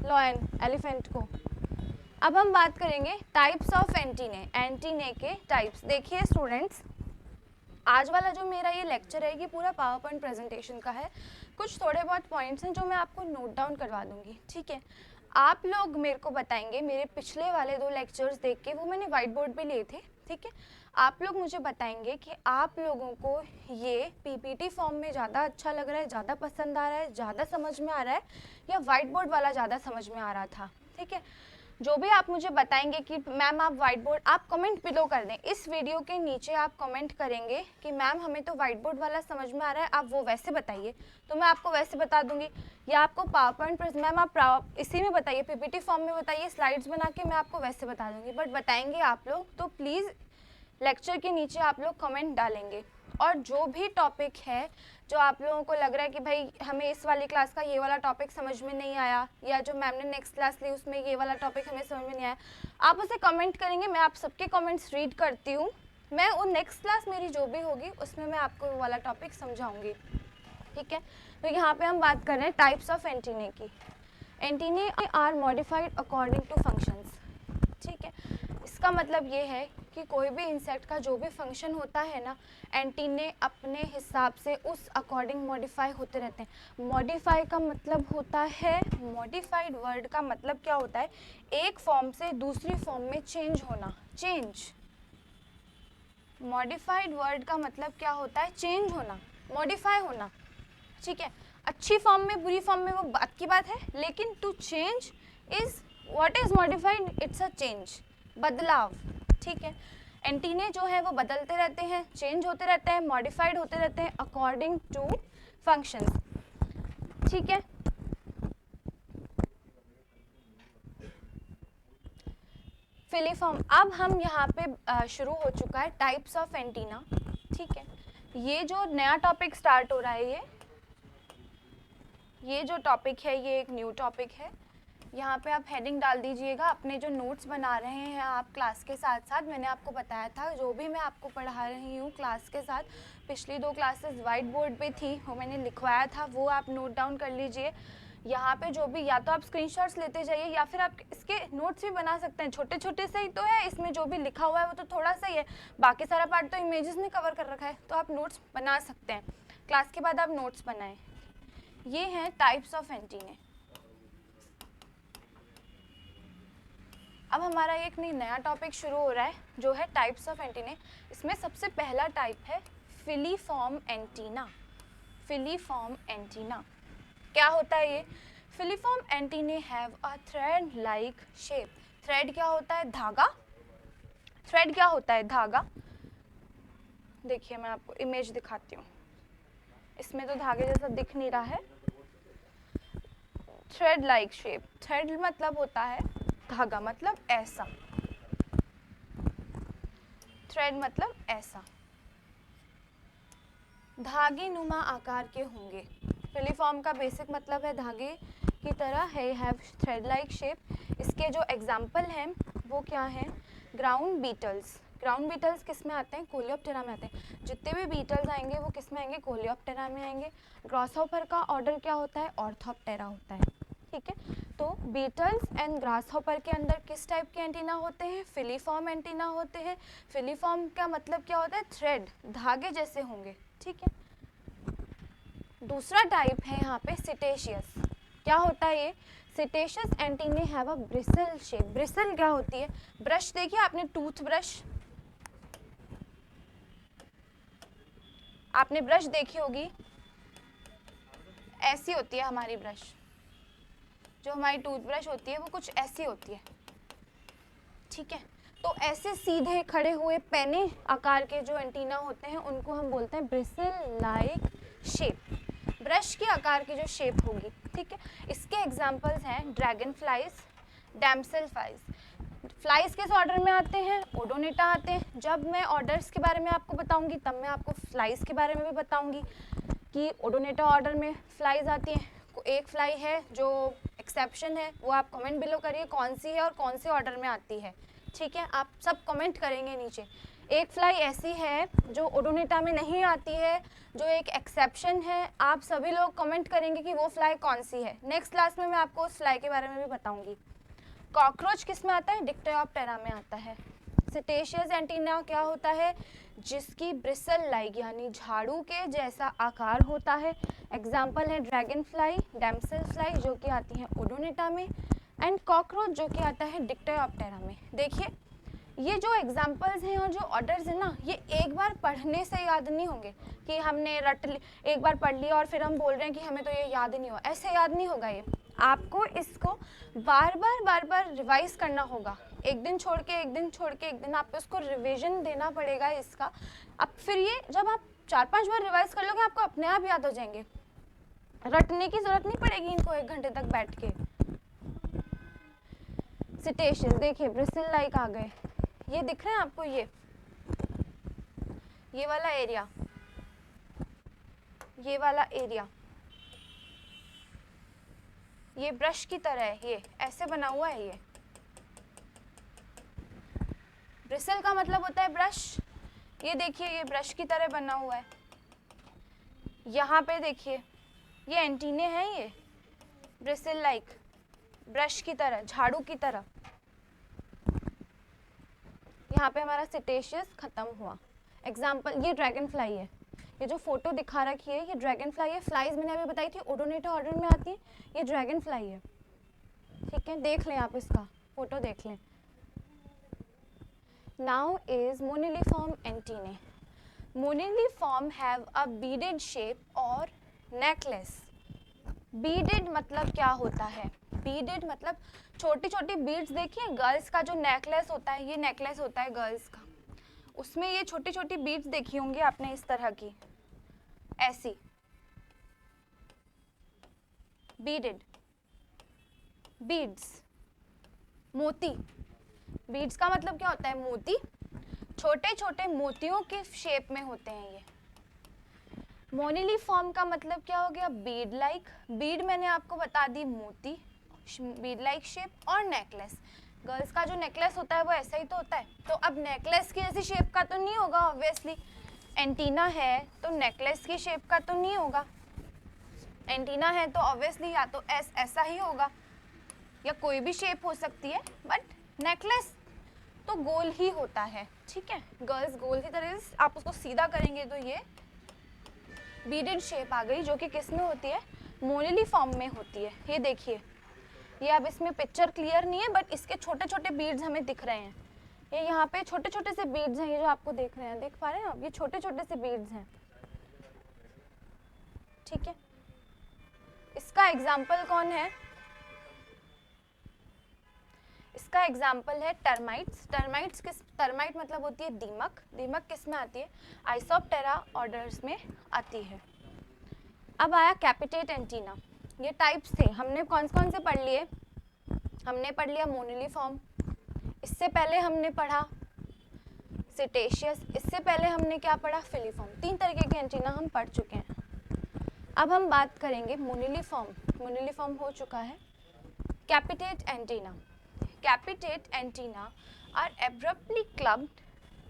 लॉयन एलिफेंट को। अब हम बात करेंगे टाइप्स ऑफ एंटीने, एंटीने के टाइप्स। देखिए स्टूडेंट्स, आज वाला जो मेरा ये लेक्चर है, ये पूरा पावर पॉइंट प्रेजेंटेशन का है। कुछ थोड़े बहुत पॉइंट्स हैं जो मैं आपको नोट डाउन करवा दूंगी, ठीक है। आप लोग मेरे को बताएंगे, मेरे पिछले वाले 2 लेक्चर्स देख के, वो मैंने वाइट बोर्ड पे लिए थे, ठीक है। आप लोग मुझे बताएंगे कि आप लोगों को ये पीपीटी फॉर्म में ज़्यादा अच्छा लग रहा है, ज़्यादा पसंद आ रहा है, ज़्यादा समझ में आ रहा है, या वाइट बोर्ड वाला ज़्यादा समझ में आ रहा था, ठीक है। जो भी आप मुझे बताएंगे कि मैम आप वाइट बोर्ड, आप कमेंट बिलो कर दें, इस वीडियो के नीचे आप कमेंट करेंगे कि मैम हमें तो वाइट बोर्ड वाला समझ में आ रहा है, आप वो वैसे बताइए, तो मैं आपको वैसे बता दूंगी। या आपको पावर पॉइंट मैम आप इसी में बताइए, पीपीटी फॉर्म में बताइए, स्लाइड्स बना के मैं आपको वैसे बता दूंगी, बट बताएंगे आप लोग, तो प्लीज़ लेक्चर के नीचे आप लोग कमेंट डालेंगे। और जो भी टॉपिक है जो आप लोगों को लग रहा है कि भाई हमें इस वाली क्लास का ये वाला टॉपिक समझ में नहीं आया, या जो मैम ने नेक्स्ट क्लास ली उसमें ये वाला टॉपिक हमें समझ में नहीं आया, आप उसे कमेंट करेंगे, मैं आप सबके कमेंट्स रीड करती हूँ। मैं वो नेक्स्ट क्लास मेरी जो भी होगी उसमें मैं आपको वो वाला टॉपिक समझाऊंगी, ठीक है। तो यहाँ पे हम बात कर रहे हैं टाइप्स ऑफ एंटीने की। Antennae are modified according to functions, ठीक है। इसका मतलब ये है कि कोई भी इंसेक्ट का जो भी फंक्शन होता है ना, एंटीने अपने हिसाब से उस अकॉर्डिंग मॉडिफाई होते रहते हैं। मॉडिफाई का मतलब होता है, मॉडिफाइड वर्ड का मतलब क्या होता है, एक फॉर्म से दूसरी फॉर्म में चेंज होना, चेंज। मॉडिफाइड वर्ड का मतलब क्या होता है, चेंज होना, मॉडिफाई होना, ठीक है। अच्छी फॉर्म में बुरी फॉर्म में वो बात की बात है, लेकिन to change is what is modified, it's a change, बदलाव, ठीक है। एंटीने जो है वो बदलते रहते हैं, चेंज होते रहते हैं, मॉडिफाइड होते रहते हैं अकॉर्डिंग टू फंक्शंस, ठीक है। फिलीफॉर्म, अब हम यहाँ पे शुरू हो चुका है टाइप्स ऑफ एंटीना, ठीक है। ये जो नया टॉपिक स्टार्ट हो रहा है, ये जो टॉपिक है ये एक न्यू टॉपिक है। यहाँ पे आप हेडिंग डाल दीजिएगा, अपने जो नोट्स बना रहे हैं आप क्लास के साथ साथ, मैंने आपको बताया था जो भी मैं आपको पढ़ा रही हूँ क्लास के साथ, पिछली 2 क्लासेस वाइट बोर्ड पे थी, वो मैंने लिखवाया था, वो आप नोट डाउन कर लीजिए। यहाँ पे जो भी, या तो आप स्क्रीनशॉट्स लेते जाइए या फिर आप इसके नोट्स भी बना सकते हैं, छोटे छोटे से ही तो है, इसमें जो भी लिखा हुआ है वो तो थोड़ा सा ही है, बाकी सारा पार्ट तो इमेजेस ने कवर कर रखा है, तो आप नोट्स बना सकते हैं, क्लास के बाद आप नोट्स बनाएं। ये हैं टाइप्स ऑफ एंटीने। अब हमारा एक नया टॉपिक शुरू हो रहा है जो है टाइप्स ऑफ एंटीने। इसमें सबसे पहला टाइप है फिलीफॉर्म एंटीना। फिलीफॉर्म एंटीना क्या होता है ये? Filiform antennae have a thread like shape. Thread क्या होता है? धागा। थ्रेड क्या होता है? धागा। देखिए मैं आपको इमेज दिखाती हूँ, इसमें तो धागे जैसा दिख नहीं रहा है। थ्रेड लाइक शेप, थ्रेड मतलब होता है धागा, मतलब ऐसा, थ्रेड मतलब ऐसा, धागे नुमा आकार के होंगे। फिलीफॉर्म का बेसिक मतलब है धागे की तरह है, हैव थ्रेड लाइक शेप। इसके जो एग्जाम्पल हैं वो क्या हैं? Ground Beatles. ग्राउंड बीटल्स किस में आते हैं? कोलियोप्टेरा में आते हैं। जितने भी बीटल्स आएंगे वो किस में आएंगे? कोलियोप्टेरा में आएंगे। ग्रासहॉपर का ऑर्डर क्या होता है? ऑर्थोप्टेरा होता है, ठीक है। तो बीटल्स एंड ग्रासहॉपर के अंदर किस टाइप के एंटीना होते हैं? फिलीफॉर्म एंटीना होते हैं। फिलीफॉर्म का मतलब क्या होता है? थ्रेड, धागे जैसे होंगे, ठीक है। दूसरा टाइप है यहाँ पे सिटेशियस। क्या होता है ये? सिटेशियस antennae have a bristle shape. Bristle क्या होती है? ब्रश देखिए आपने, टूथ ब्रश, आपने ब्रश देखी होगी, ऐसी होती है हमारी ब्रश, जो हमारी टूथब्रश होती है वो कुछ ऐसी होती है, ठीक है। तो ऐसे सीधे खड़े हुए पैने आकार के जो एंटीना होते हैं उनको हम बोलते हैं ब्रिसल लाइक शेप, ब्रश के आकार की जो शेप होगी, ठीक है। इसके एग्जांपल्स हैं dragon flies, damsel flies. Flies किस ऑर्डर में आते हैं? ओडोनिटा आते हैं। जब मैं ऑर्डर्स के बारे में आपको बताऊंगी तब मैं आपको फ्लाइज के बारे में भी बताऊंगी कि ओडोनिटा ऑर्डर में फ्लाइज आती हैं। एक फ्लाई है जो एक्सेप्शन है, वो आप कमेंट बिलो करिए कौन सी है और कौन से ऑर्डर में आती है, ठीक है। आप सब कमेंट करेंगे नीचे। एक फ्लाई ऐसी है जो ओडोनिटा में नहीं आती है, जो एक एक्सेप्शन है, आप सभी लोग कमेंट करेंगे कि वो फ्लाई कौन सी है। नेक्स्ट क्लास में मैं आपको उस फ्लाई के बारे में भी बताऊंगी। कॉकरोच किस में आता है? डिक्टायोप्टेरा में आता है। सिटेशियस एंटीना क्या होता है? जिसकी ब्रिसल लाइक यानी झाड़ू के जैसा आकार होता है। एग्जाम्पल है ड्रैगन फ्लाई, डैमसेल फ्लाई जो कि आती है ओडोनिटा में, एंड कॉकरोच जो कि आता है डिक्टायोप्टेरा में। देखिए ये जो एग्जाम्पल्स हैं और जो ऑर्डर्स हैं ना, ये एक बार पढ़ने से याद नहीं होंगे कि हमने एक बार पढ़ लिया और फिर हम बोल रहे हैं कि हमें तो ये याद नहीं हुआ, ऐसे याद नहीं होगा। ये आपको इसको बार बार रिवाइज करना होगा, एक दिन छोड़ के एक दिन छोड़ के एक दिन आपको इसको रिवीजन देना पड़ेगा इसका। अब फिर ये जब आप 4-5 बार रिवाइज कर लोगे आपको अपने आप याद हो जाएंगे, रटने की जरूरत नहीं पड़ेगी इनको 1 घंटे तक बैठ के। सिटेशियस देखिए ब्रिसल लाइक आ गए, ये दिख रहे हैं आपको, ये वाला एरिया, ये वाला एरिया, ये ब्रश की तरह है, ये ऐसे बना हुआ है। ये ब्रिसल का मतलब होता है ब्रश। ये देखिए ये ब्रश की तरह बना हुआ है। यहाँ पे देखिए ये एंटीने हैं, ये ब्रिसल लाइक ब्रश की तरह, झाड़ू की तरह। यहाँ पे हमारा सिटेशियस खत्म हुआ। एग्जाम्पल ये ड्रैगन फ्लाई है, ये जो फोटो दिखा रखी है ये ड्रैगन फ्लाई है। फ्लाइज मैंने अभी बताई थी ओडोनिटा ऑर्डर में आती है, ये ड्रैगन फ्लाई है, ठीक है। देख लें आप, इसका फोटो देख लें। Now is moniliform antennae. Moniliform have a beaded shape और नेकलेस। बीडेड मतलब क्या होता है? बीडेड मतलब छोटी छोटी बीड्स। देखिए गर्ल्स का जो नेकलेस होता है, ये नेकलेस होता है गर्ल्स का, उसमें ये छोटी छोटी बीड्स देखी होंगी आपने इस तरह की, ऐसी बीडेड बीड्स। मोती, बीड्स का मतलब क्या होता है? मोती। छोटे छोटे मोतियों के शेप में होते हैं ये। मोनिलिफॉर्म का मतलब क्या हो गया? बीड लाइक। बीड मैंने आपको बता दी मोती, बीड लाइक शेप और नेकलेस। गर्ल्स का जो नेकलेस होता है वो ऐसा ही तो होता है। तो अब नेकलेस की जैसी शेप का तो नहीं होगा ऑब्वियसली, एंटीना है तो नेकलेस की शेप का तो नहीं होगा। एंटीना है तो ऑब्वियसली या तो ऐसा ही होगा या कोई भी शेप हो सकती है, बट नेकलेस तो गोल ही होता है, ठीक है। गर्ल्स गोल की तरह से आप उसको सीधा करेंगे तो ये बीडेड शेप आ गई, जो कि किस में होती है? मोनिलिफॉर्म में होती है। ये देखिए, ये अब इसमें पिक्चर क्लियर नहीं है बट इसके छोटे छोटे बीड्स हमें दिख रहे हैं। ये यहाँ पे छोटे छोटे से बीड्स हैं, ये जो आपको देख रहे हैं, देख पा रहे हैं आप? ये छोटे छोटे से बीड्स हैं, ठीक है। इसका एग्जाम्पल कौन है? इसका एग्जाम्पल है टर्माइट्स। टर्माइट्स टर्माइट मतलब होती है दीमक। दीमक किस में आती है? आइसोप्टेरा ऑर्डर्स में आती है। अब आया कैपिटेट एंटीना। ये टाइप्स थे, हमने कौन कौन से पढ़ लिए? हमने पढ़ लिया मोनिलिफॉर्म, इससे पहले हमने पढ़ा सिटेशियस, इससे पहले हमने क्या पढ़ा? फिलीफॉर्म। 3 तरीके के एंटीना हम पढ़ चुके हैं। अब हम बात करेंगे मोनिलिफॉर्म। मोनिलिफॉर्म हो चुका है। कैपिटेट antenna. Capitate antenna are abruptly clubbed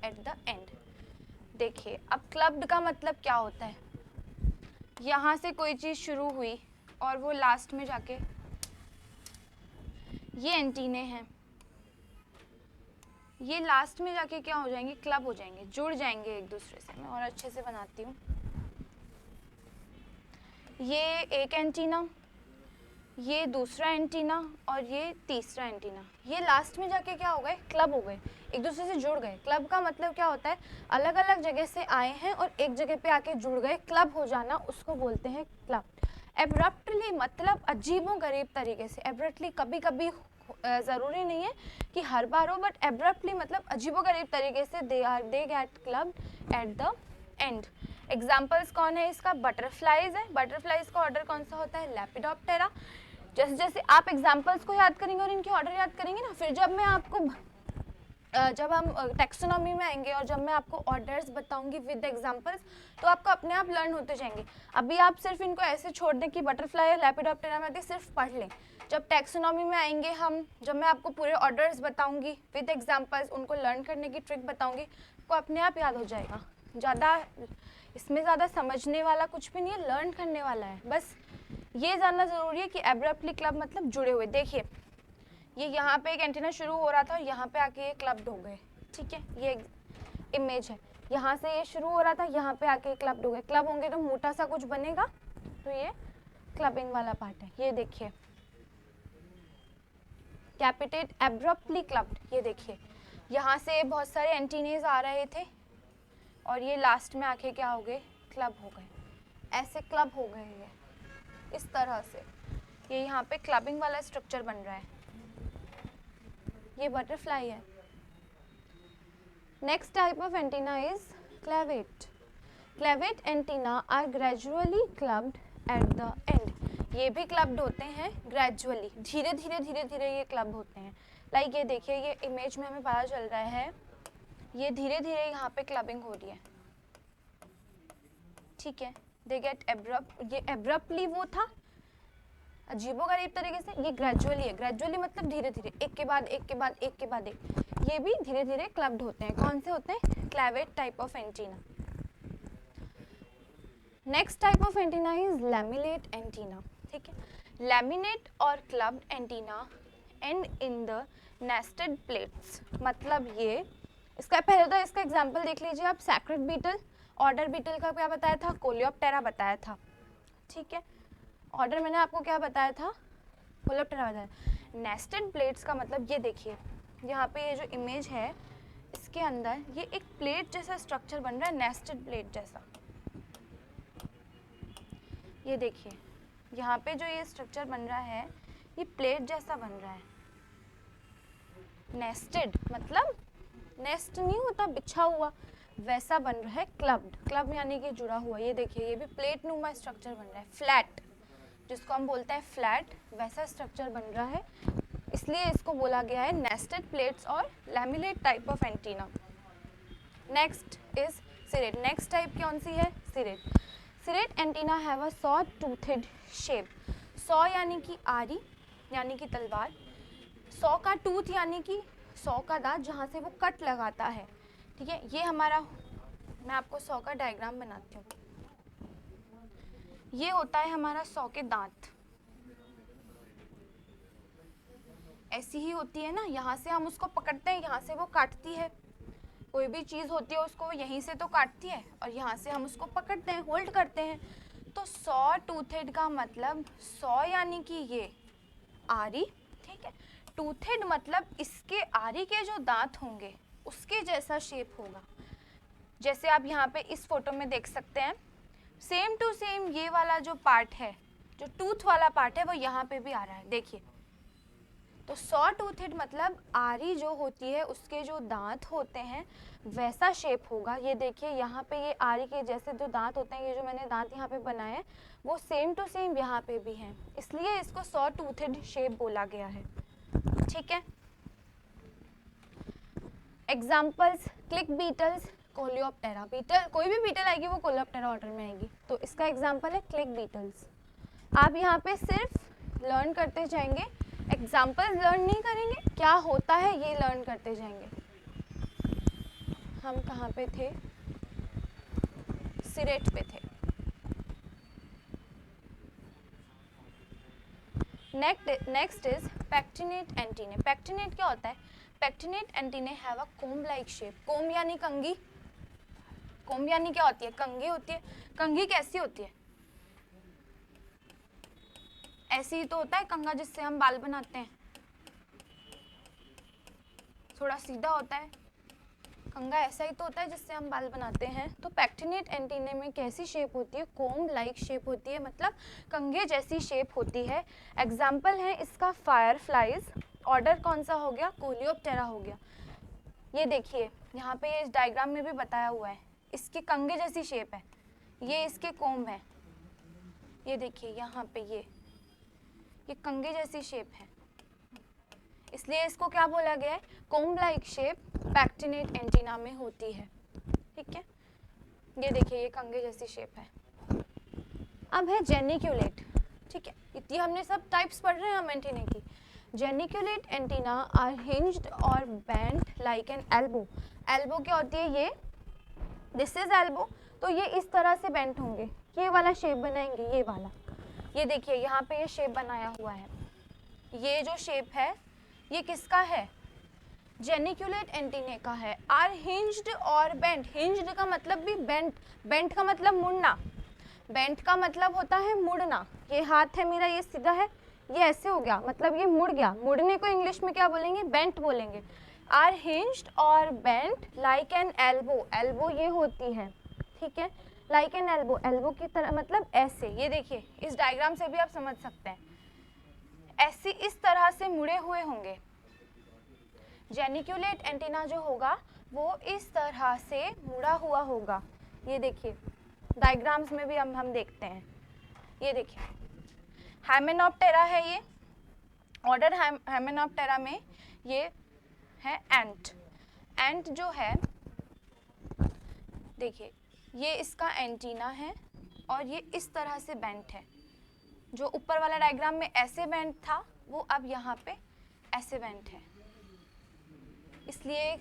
at the end. देखिए अब clubbed का मतलब क्या होता है? यहाँ से कोई चीज़ शुरू हुई और वो लास्ट में जाके, ये एंटीने हैं, ये लास्ट में जाके क्या हो जाएंगे? क्लब हो जाएंगे, जुड़ जाएंगे एक दूसरे से। मैं और अच्छे से बनाती हूँ। ये एक एंटीना, ये दूसरा एंटीना और ये तीसरा एंटीना, ये लास्ट में जाके क्या हो गए, क्लब हो गए, एक दूसरे से जुड़ गए। क्लब का मतलब क्या होता है, अलग अलग जगह से आए हैं और एक जगह पे आके जुड़ गए, क्लब हो जाना, उसको बोलते हैं क्लब। एब्रप्टली मतलब अजीबोगरीब तरीके से, एब्रप्टली कभी कभी ज़रूरी नहीं है कि हर बार हो, बट एब्रप्टली मतलब अजीबोगरीब तरीके से they get clubbed at the and. Examples कौन है इसका, बटरफ्लाइज है, बटरफ्लाइज का ऑर्डर कौन सा होता है, लेपिडोप्टेरा। जैसे जैसे आप एग्जाम्पल्स को याद करेंगे और इनके ऑर्डर याद करेंगे ना, फिर जब मैं आपको जब हम टेक्सोनॉमी में आएंगे और जब मैं आपको ऑर्डर्स बताऊंगी विद एग्जांपल्स, तो आपको अपने आप लर्न होते जाएंगे। अभी आप सिर्फ इनको ऐसे छोड़ दें कि बटरफ्लाई या लेपिडोप्टेरा में सिर्फ पढ़ लें। जब टेक्सोनॉमी में आएंगे हम, जब मैं आपको पूरे ऑर्डर्स बताऊंगी विद एग्जांपल्स, उनको लर्न करने की ट्रिक बताऊंगी, आपको अपने आप याद हो जाएगा। इसमें ज़्यादा समझने वाला कुछ भी नहीं है, लर्न करने वाला है। बस ये जानना ज़रूरी है कि एब्रप्टली क्लब मतलब जुड़े हुए। देखिए ये यहाँ पे एक एंटीना शुरू हो रहा था और यहाँ पे आके ये क्लब्ड हो गए, ठीक है, ये इमेज है, यहाँ से ये शुरू हो रहा था, यहाँ पे आके क्लब्ड हो गए। क्लब होंगे तो मोटा सा कुछ बनेगा, तो ये क्लबिंग वाला पार्ट है। ये देखिए कैपिटेट एब्रप्टली क्लब्ड, ये देखिए यहाँ से बहुत सारे एंटीनेज आ रहे थे और ये लास्ट में आके क्या हो गए, क्लब हो गए, ऐसे क्लब हो गए ये इस तरह से। ये यहाँ पे क्लबिंग वाला स्ट्रक्चर बन रहा है, ये बटरफ्लाई है। Next type of antenna is clavate. Clavate antenna are gradually clubbed at the end. ये भी क्लब्ड होते हैं ग्रेजुअली, धीरे धीरे धीरे धीरे ये क्लब होते हैं। लाइक ये देखिए, ये इमेज में हमें पता चल रहा है ये धीरे धीरे यहाँ पे क्लबिंग हो रही है, ठीक है। दे गेट एब्रप्ट, ये एब्रप्टली वो था अजीबोगरीब तरीके से, ये ग्रेजुअली है। ग्रेजुअली मतलब धीरे धीरे, एक के बाद एक के बाद एक के बाद एक, ये भी धीरे धीरे क्लब्ड होते हैं। कौन से होते हैं, clavate type of antenna. Next type of antenna is lamellate antenna, ठीक है। लैमिनेट और clubbed antenna and in the nested plates, मतलब ये इसका पहले तो इसका एग्जांपल देख लीजिए आप। सैक्रेड बीटल, ऑर्डर बीटल का क्या बताया था, कोलियोप्टेरा बताया था, ठीक है। ऑर्डर मैंने आपको क्या बताया था, कोलियोप्टेरा बताया। नेस्टेड प्लेट्स का मतलब ये देखिए, यहाँ पे ये जो इमेज है इसके अंदर ये एक प्लेट जैसा स्ट्रक्चर बन रहा है, नेस्टेड प्लेट जैसा। ये देखिए यहाँ पे जो ये स्ट्रक्चर बन रहा है ये प्लेट जैसा बन रहा है। नेस्टेड मतलब नेस्ट नहीं होता बिछा हुआ, वैसा बन रहा है क्लब्ड। क्लब यानी कि जुड़ा हुआ। ये देखिए ये भी प्लेट नुमा स्ट्रक्चर बन रहा है, फ्लैट जिसको हम बोलते हैं फ्लैट, वैसा स्ट्रक्चर बन रहा है, इसलिए इसको बोला गया है नेस्टेड प्लेट्स और lamellate type of antenna. Next is serrate. Next type कौन सी है, serrate. Serrate antenna have a saw toothed shape. Saw यानी कि आरी यानी कि तलवार, सॉ का टूथ यानी कि सॉ का दांत जहाँ से वो कट लगाता है, ठीक है। ये हमारा, मैं आपको सॉ का डायग्राम बनाती हूँ। ये होता है हमारा सॉ के दांत, ऐसी ही होती है ना, यहाँ से हम उसको पकड़ते हैं, यहाँ से वो काटती है। कोई भी चीज़ होती है उसको यहीं से तो काटती है और यहाँ से हम उसको पकड़ते हैं, होल्ड करते हैं। तो सॉ टूथेड का मतलब सॉ यानी कि ये आरी, ठीक है। टूथेड मतलब इसके आरी के जो दांत होंगे उसके जैसा शेप होगा। जैसे आप यहाँ पे इस फोटो में देख सकते हैं, सेम टू सेम ये वाला जो पार्ट है, जो टूथ वाला पार्ट है, वो यहाँ पे भी आ रहा है, देखिए। तो सॉ टूथेड मतलब आरी जो होती है उसके जो दांत होते हैं वैसा शेप होगा। ये देखिए यहाँ पे ये आरी के जैसे जो दांत होते हैं, ये जो मैंने दांत यहाँ पे बनाए हैं वो सेम टू सेम यहाँ पे भी हैं, इसलिए इसको सॉ टूथेड शेप बोला गया है, ठीक है। Examples, click beetles, coleoptera. Beetle, कोई भी बीटल आएगी वो कोलियोप्टेरा ऑर्डर में आएगी, तो इसका एग्जाम्पल है क्लिक बीटल्स। आप यहाँ पे सिर्फ लर्न करते जाएंगे, एग्जाम्पल लर्न नहीं करेंगे, क्या होता है ये लर्न करते जाएंगे। हम कहाँ पे थे, सिरेट पे थे। Next is pectinate antennae. Pectinate क्या होता है, pectinate antennae have a comb like shape. Comb यानी कंघी, कोम्ब यानी क्या होती है, कंघी होती है। कंघी कैसी होती है, ऐसे ही तो होता है कंघा जिससे हम बाल बनाते हैं, थोड़ा सीधा होता है कंघा, ऐसा ही तो होता है जिससे हम बाल बनाते हैं। तो पैक्टिनेट एंटीने में कैसी शेप होती है? कोम्ब लाइक शेप होती है, मतलब कंघे जैसी शेप होती है। एग्जाम्पल है इसका फायरफ्लाइज। ऑर्डर कौन सा हो गया? कोलियोप्टेरा हो गया। ये देखिए यहाँ पे ये इस डायग्राम में भी बताया हुआ है, इसके कंघे जैसी शेप है, ये इसके कोम्ब है। ये देखिए यहाँ पे ये कंघे जैसी शेप है, इसलिए इसको क्या बोला गया है? Comb like shape pectinate antenna में होती है। ठीक है, ये देखिए ये कंघे जैसी शेप है। अब है जेनिक्यूलेट। ठीक है, इतनी हमने सब टाइप्स पढ़ रहे हैं हम एंटीने की। जेनिक्यूलेट एंटीना आर हिंज्ड और bent like an elbow. Elbow क्या होती है? ये दिस इज एल्बो, तो ये इस तरह से बेंट होंगे, ये वाला शेप बनाएंगे, ये वाला। ये देखिए यहाँ पे ये शेप बनाया हुआ है, ये जो शेप है ये किसका है? जेनिक्यूलेट एंटीने का है। आर हिंज्ड और बेंट। हिंज्ड का मतलब भी बेंट, बेंट का मतलब मुड़ना, बेंट का मतलब होता है मुड़ना। ये हाथ है मेरा, ये सीधा है, ये ऐसे हो गया, मतलब ये मुड़ गया। मुड़ने को इंग्लिश में क्या बोलेंगे? बेंट बोलेंगे। आर हिंज्ड और bent like an elbow. Elbow ये होती है, ठीक है, लाइक एन एल्बो, एल्बो की तरह, मतलब ऐसे। ये देखिए इस डायग्राम से भी आप समझ सकते हैं, ऐसे इस तरह से मुड़े हुए होंगे। जेनिक्यूलेट एंटीना जो होगा वो इस तरह से मुड़ा हुआ होगा। ये देखिए डायग्राम्स में भी हम देखते हैं। ये देखिए हाइमेनॉप्टेरा है ये, ऑर्डर हाइमेनॉप्टेरा में ये है एंट। एंट जो है देखिए ये इसका एंटीना है और ये इस तरह से बेंट है। जो ऊपर वाला डायग्राम में ऐसे बेंट था वो अब यहाँ पे ऐसे बेंट है, इसलिए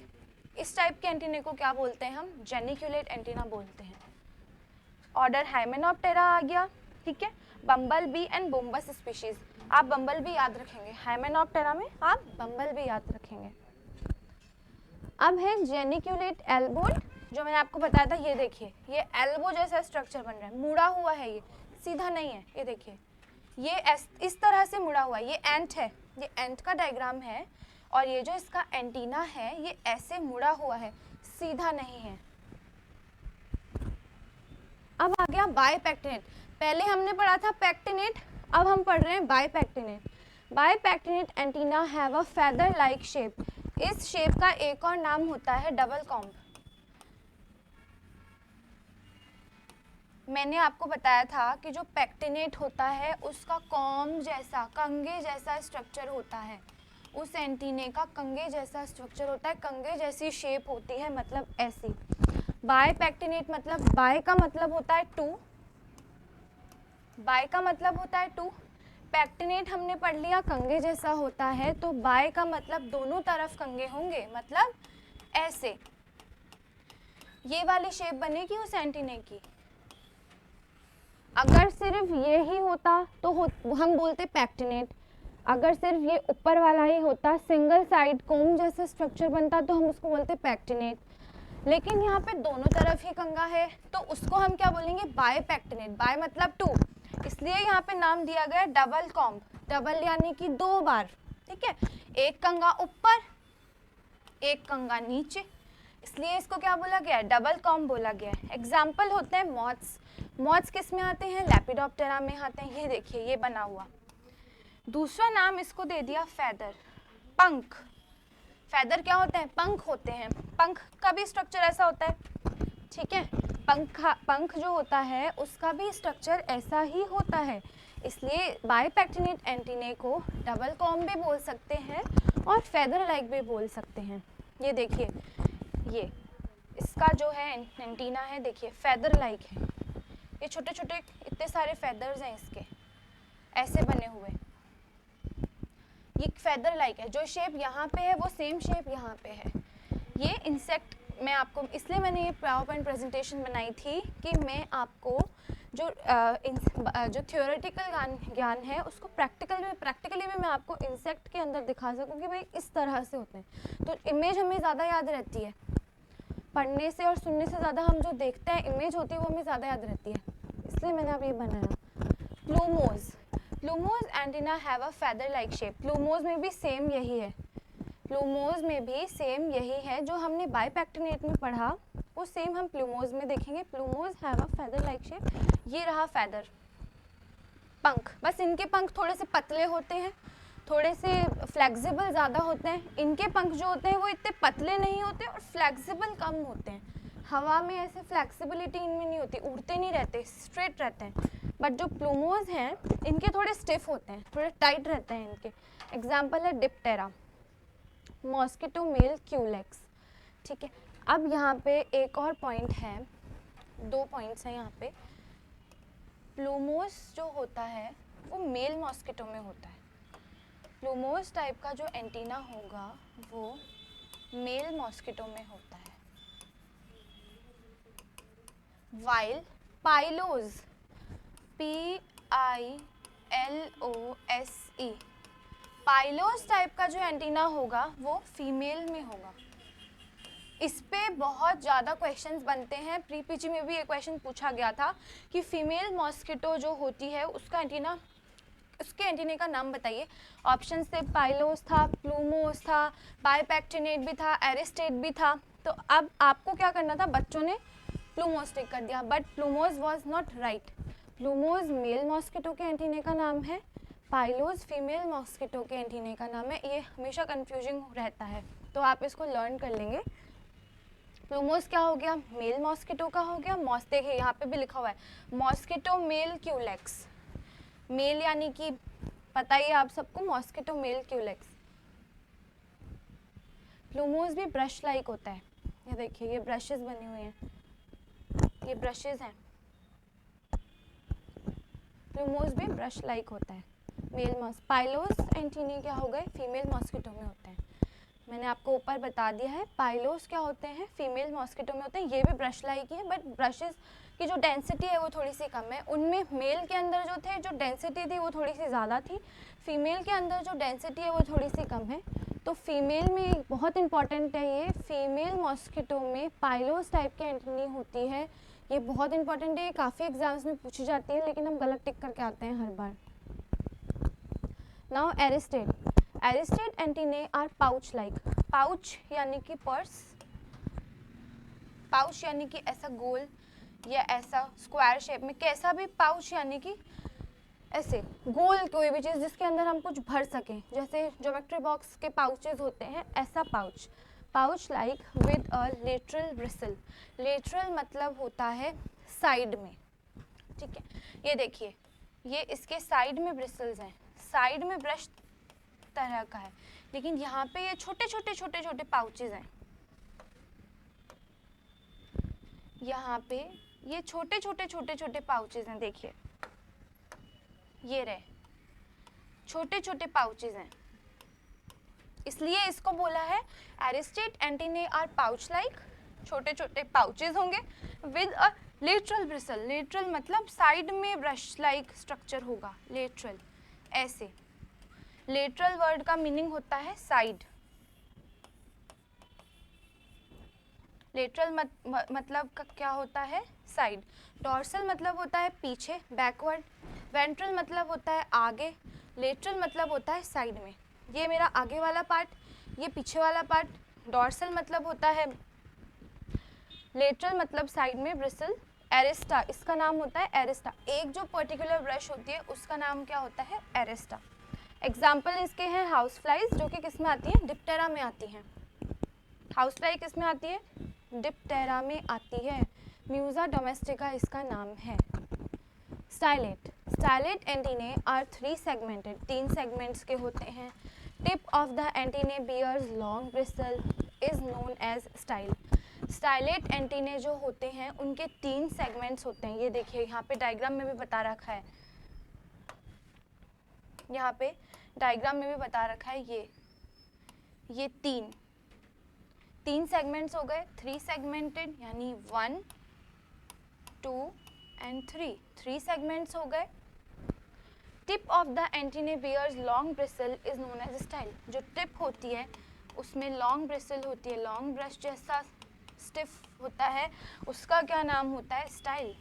इस टाइप के एंटीने को क्या बोलते हैं? हम जेनिक्यूलेट एंटीना बोलते हैं। ऑर्डर हाइमेनॉप्टेरा आ गया। ठीक है, बम्बल बी एंड बोम्बस स्पीशीज। आप बम्बल बी याद रखेंगे, हाइमेनॉप्टेरा में आप बम्बल बी याद रखेंगे। अब है जेनिक्यूलेट एल्बोड, जो मैंने आपको बताया था। ये देखिए ये एल्बो जैसा स्ट्रक्चर बन रहा है, मुड़ा हुआ है, ये सीधा नहीं है। ये देखिए ये इस तरह से मुड़ा हुआ है। ये एंट है, ये एंट का डायग्राम है, और ये जो इसका एंटीना है ये ऐसे मुड़ा हुआ है, सीधा नहीं है। अब आ गया बायपेक्टिनेट। पहले हमने पढ़ा था पैक्टिनेट, अब हम पढ़ रहे हैं bipectinate. Bipectinate antenna have a feather like shape. इस शेप का एक और नाम होता है डबल कॉम्ब। मैंने आपको बताया था कि जो पैक्टिनेट होता है उसका कॉम्ब जैसा, कंघे जैसा स्ट्रक्चर होता है। उस एंटीने का कंघे जैसा स्ट्रक्चर होता है, कंघे जैसी शेप होती है, मतलब ऐसी। बायपेक्टिनेट मतलब, बाय का मतलब होता है टू, बाय का मतलब होता है टू। पैक्टिनेट हमने पढ़ लिया कंघे जैसा होता है, तो बाय का मतलब दोनों तरफ कंघे होंगे, मतलब ऐसे। ये वाली शेप बनेगी उस एंटीने की। अगर सिर्फ ये ही होता तो हम बोलते पैक्टिनेट। अगर सिर्फ ये ऊपर वाला ही होता, सिंगल साइड कोम जैसा स्ट्रक्चर बनता, तो हम उसको बोलते पैक्टिनेट। लेकिन यहाँ पे दोनों तरफ ही कंघा है, तो उसको हम क्या बोलेंगे? बायपेक्टिनेट। बाय मतलब टू, इसलिए यहाँ पे नाम दिया गया डबल कॉम्ब। डबल यानी कि दो बार। ठीक है, एक कंघा ऊपर एक कंघा नीचे, इसलिए इसको क्या बोला गया है? डबल कॉम्ब बोला गया है। एग्जाम्पल होते हैं मॉथ्स। मॉथ्स किस में आते हैं? लेपिडोप्टेरा में आते हैं। ये देखिए ये बना हुआ। दूसरा नाम इसको दे दिया फेदर, पंख। फेदर क्या होते हैं? पंख होते हैं। पंख का भी स्ट्रक्चर ऐसा होता है, ठीक है, पंख जो होता है उसका भी स्ट्रक्चर ऐसा ही होता है, इसलिए बायपेक्टिनेट एंटीने को डबल कॉम्ब भी बोल सकते हैं और फेदर लाइक भी बोल सकते हैं। ये देखिए ये इसका जो है एंटीना है, देखिए फेदर लाइक है। ये छोटे छोटे इतने सारे फेदर्स हैं इसके, ऐसे बने हुए। ये फेदर लाइक है। जो शेप यहाँ पे है वो सेम शेप यहाँ पे है। ये इंसेक्ट, मैं आपको इसलिए मैंने ये पावर पॉइंट प्रेजेंटेशन बनाई थी कि मैं आपको जो थ्योरेटिकल ज्ञान है उसको प्रैक्टिकली भी मैं आपको इंसेक्ट के अंदर दिखा सकूँ कि भाई इस तरह से होते हैं। तो इमेज हमें ज़्यादा याद रहती है, पढ़ने से और सुनने से ज़्यादा हम जो देखते हैं इमेज होती है वो हमें ज़्यादा याद रहती है, इसलिए मैंने अब ये बनाया। Plumose, plumose antenna have a feather like shape. Plumose में भी सेम यही है, प्लूमोज में भी सेम यही है जो हमने बाइपेक्टिनेट में पढ़ा, वो सेम हम प्लूमोज में देखेंगे। Plumose have a feather like shape, ये रहा फेदर, पंख, बस इनके पंख थोड़े से पतले होते हैं, थोड़े से फ्लेक्सिबल ज़्यादा होते हैं। इनके पंख जो होते हैं वो इतने पतले नहीं होते और फ्लेक्सिबल कम होते हैं। हवा में ऐसे फ्लेक्सिबिलिटी इनमें नहीं होती, उड़ते नहीं रहते, स्ट्रेट रहते हैं। बट जो प्लूमोज हैं इनके थोड़े स्टिफ होते हैं, थोड़े टाइट रहते हैं इनके। एग्जाम्पल है डिप्टेरा, मॉस्किटो मेल क्यूलेक्स। ठीक है, अब यहाँ पे एक और पॉइंट है, 2 पॉइंट्स हैं यहाँ पे। प्लूमोज जो होता है वो मेल मॉस्किटो में होता है। प्लूमोज टाइप का जो एंटीना होगा वो मेल मॉस्किटो में होता है। वाइल पाइलोज, PILOSE, पाइलोज टाइप का जो एंटीना होगा वो फीमेल में होगा। इस पे बहुत ज़्यादा क्वेश्चंस बनते हैं। प्री पीजी में भी एक क्वेश्चन पूछा गया था कि फीमेल मॉस्किटो जो होती है उसका एंटीना, उसके एंटीने का नाम बताइए। ऑप्शन से पाइलोस था, प्लूमोस था, बाइपेक्टिनेट भी था, एरिस्टेट भी था। तो अब आपको क्या करना था, बच्चों ने प्लूमोस टिक कर दिया, but plumose was not right. Plumose male mosquito के एंटीने का नाम है, पाइलोस फीमेल मॉस्किटो के एंटीने का नाम है। ये हमेशा कंफ्यूजिंग रहता है, तो आप इसको लर्न कर लेंगे। प्लूमोस क्या हो गया, मेल मॉस्किटो का हो गया। देखिए यहाँ पे भी लिखा हुआ है मॉस्किटो मेल क्यूलेक्स, मेल यानी कि पता ही है आप सबको, मॉस्किटो मेल क्यूलेक्स। प्लूमोस भी ब्रश लाइक होता है, ये देखिए ये ब्रशेस बने हुए हैं, ये ब्रशेस हैं। प्लूमोस भी ब्रश लाइक होता है। मेल मॉस पाइलोस एंटीने क्या हो गए, फीमेल मॉस्किटो में होते हैं। मैंने आपको ऊपर बता दिया है, पाइलोस क्या होते हैं, फीमेल मॉस्किटो में होते हैं। ये भी ब्रश लाइक ही है, बट ब्रशेस की जो डेंसिटी है वो थोड़ी सी कम है। उनमें मेल के अंदर जो थे, जो डेंसिटी थी वो थोड़ी सी ज़्यादा थी, फीमेल के अंदर जो डेंसिटी है वो थोड़ी सी कम है। तो फीमेल में बहुत इंपॉर्टेंट है ये, फीमेल मॉस्किटो में पाइलोस टाइप की एंटीनी होती है। ये बहुत इंपॉर्टेंट है, ये काफ़ी एग्जाम्स में पूछी जाती है, लेकिन हम गलत टिक करके आते हैं हर बार। Now aristate, aristate antennae are pouch like. Pouch यानी कि पर्स, पाउच यानी कि ऐसा गोल या ऐसा स्क्वायर शेप में, कैसा भी पाउच यानी कि ऐसे गोल कोई भी चीज़ जिसके अंदर हम कुछ भर सकें, जैसे ज्योमेट्री बॉक्स के पाउचेस होते हैं, ऐसा pouch. Pouch like with a lateral bristle, lateral मतलब होता है साइड में। ठीक है, ये देखिए ये इसके साइड में ब्रिसल्स हैं, साइड में ब्रश तरह का है, लेकिन यहाँ पे ये छोटे छोटे पाउचेस हैं। यहाँ पे ये छोटे छोटे पाउचेस हैं, देखिए ये रहे छोटे पाउचेस हैं, इसलिए इसको बोला है एरिस्टेट एंटीने आर पाउच लाइक, छोटे पाउचेस होंगे with a lateral bristle. Lateral मतलब साइड में ब्रश लाइक स्ट्रक्चर होगा, लेटरल ऐसे। लेटरल वर्ड का मीनिंग होता है साइड। लेटरल मतलब का क्या होता है, साइड। डॉर्सल मतलब होता है पीछे, बैकवर्ड। वेंट्रल मतलब होता है आगे, लेटरल मतलब होता है साइड में। ये मेरा आगे वाला पार्ट, ये पीछे वाला पार्ट। डॉर्सल मतलब होता है, लेटरल मतलब साइड में, ब्रिसल। एरिस्टा, इसका नाम होता है एरिस्टा। एक जो पर्टिकुलर ब्रश होती है उसका नाम क्या होता है, एरिस्टा। एग्जाम्पल इसके हैं हाउस फ्लाइज, जो कि किस में आती हैं, डिप्टेरा में आती हैं। हाउस फ्लाई किस में आती है, डिप्टेरा में आती है। म्यूजा डोमेस्टिका इसका नाम है। Stylate, stylate antennae are 3 segmented, 3 segments के होते हैं। Tip of the antennae bears long bristle is known as style. Stylate antennae जो होते हैं उनके 3 सेगमेंट्स होते हैं। ये देखिए यहाँ पे डायग्राम में भी बता रखा है, यहाँ पे डायग्राम में भी बता रखा है। ये तीन सेगमेंट्स हो गए, 3 सेगमेंटेड यानी 1, 2 एंड 3 सेगमेंट्स हो गए। Tip of the antennae bears long bristle is known as style. जो टिप होती है उसमें लॉन्ग ब्रिसल होती है, लॉन्ग ब्रश जैसा स्टिफ होता है, उसका क्या नाम होता है, स्टाइल।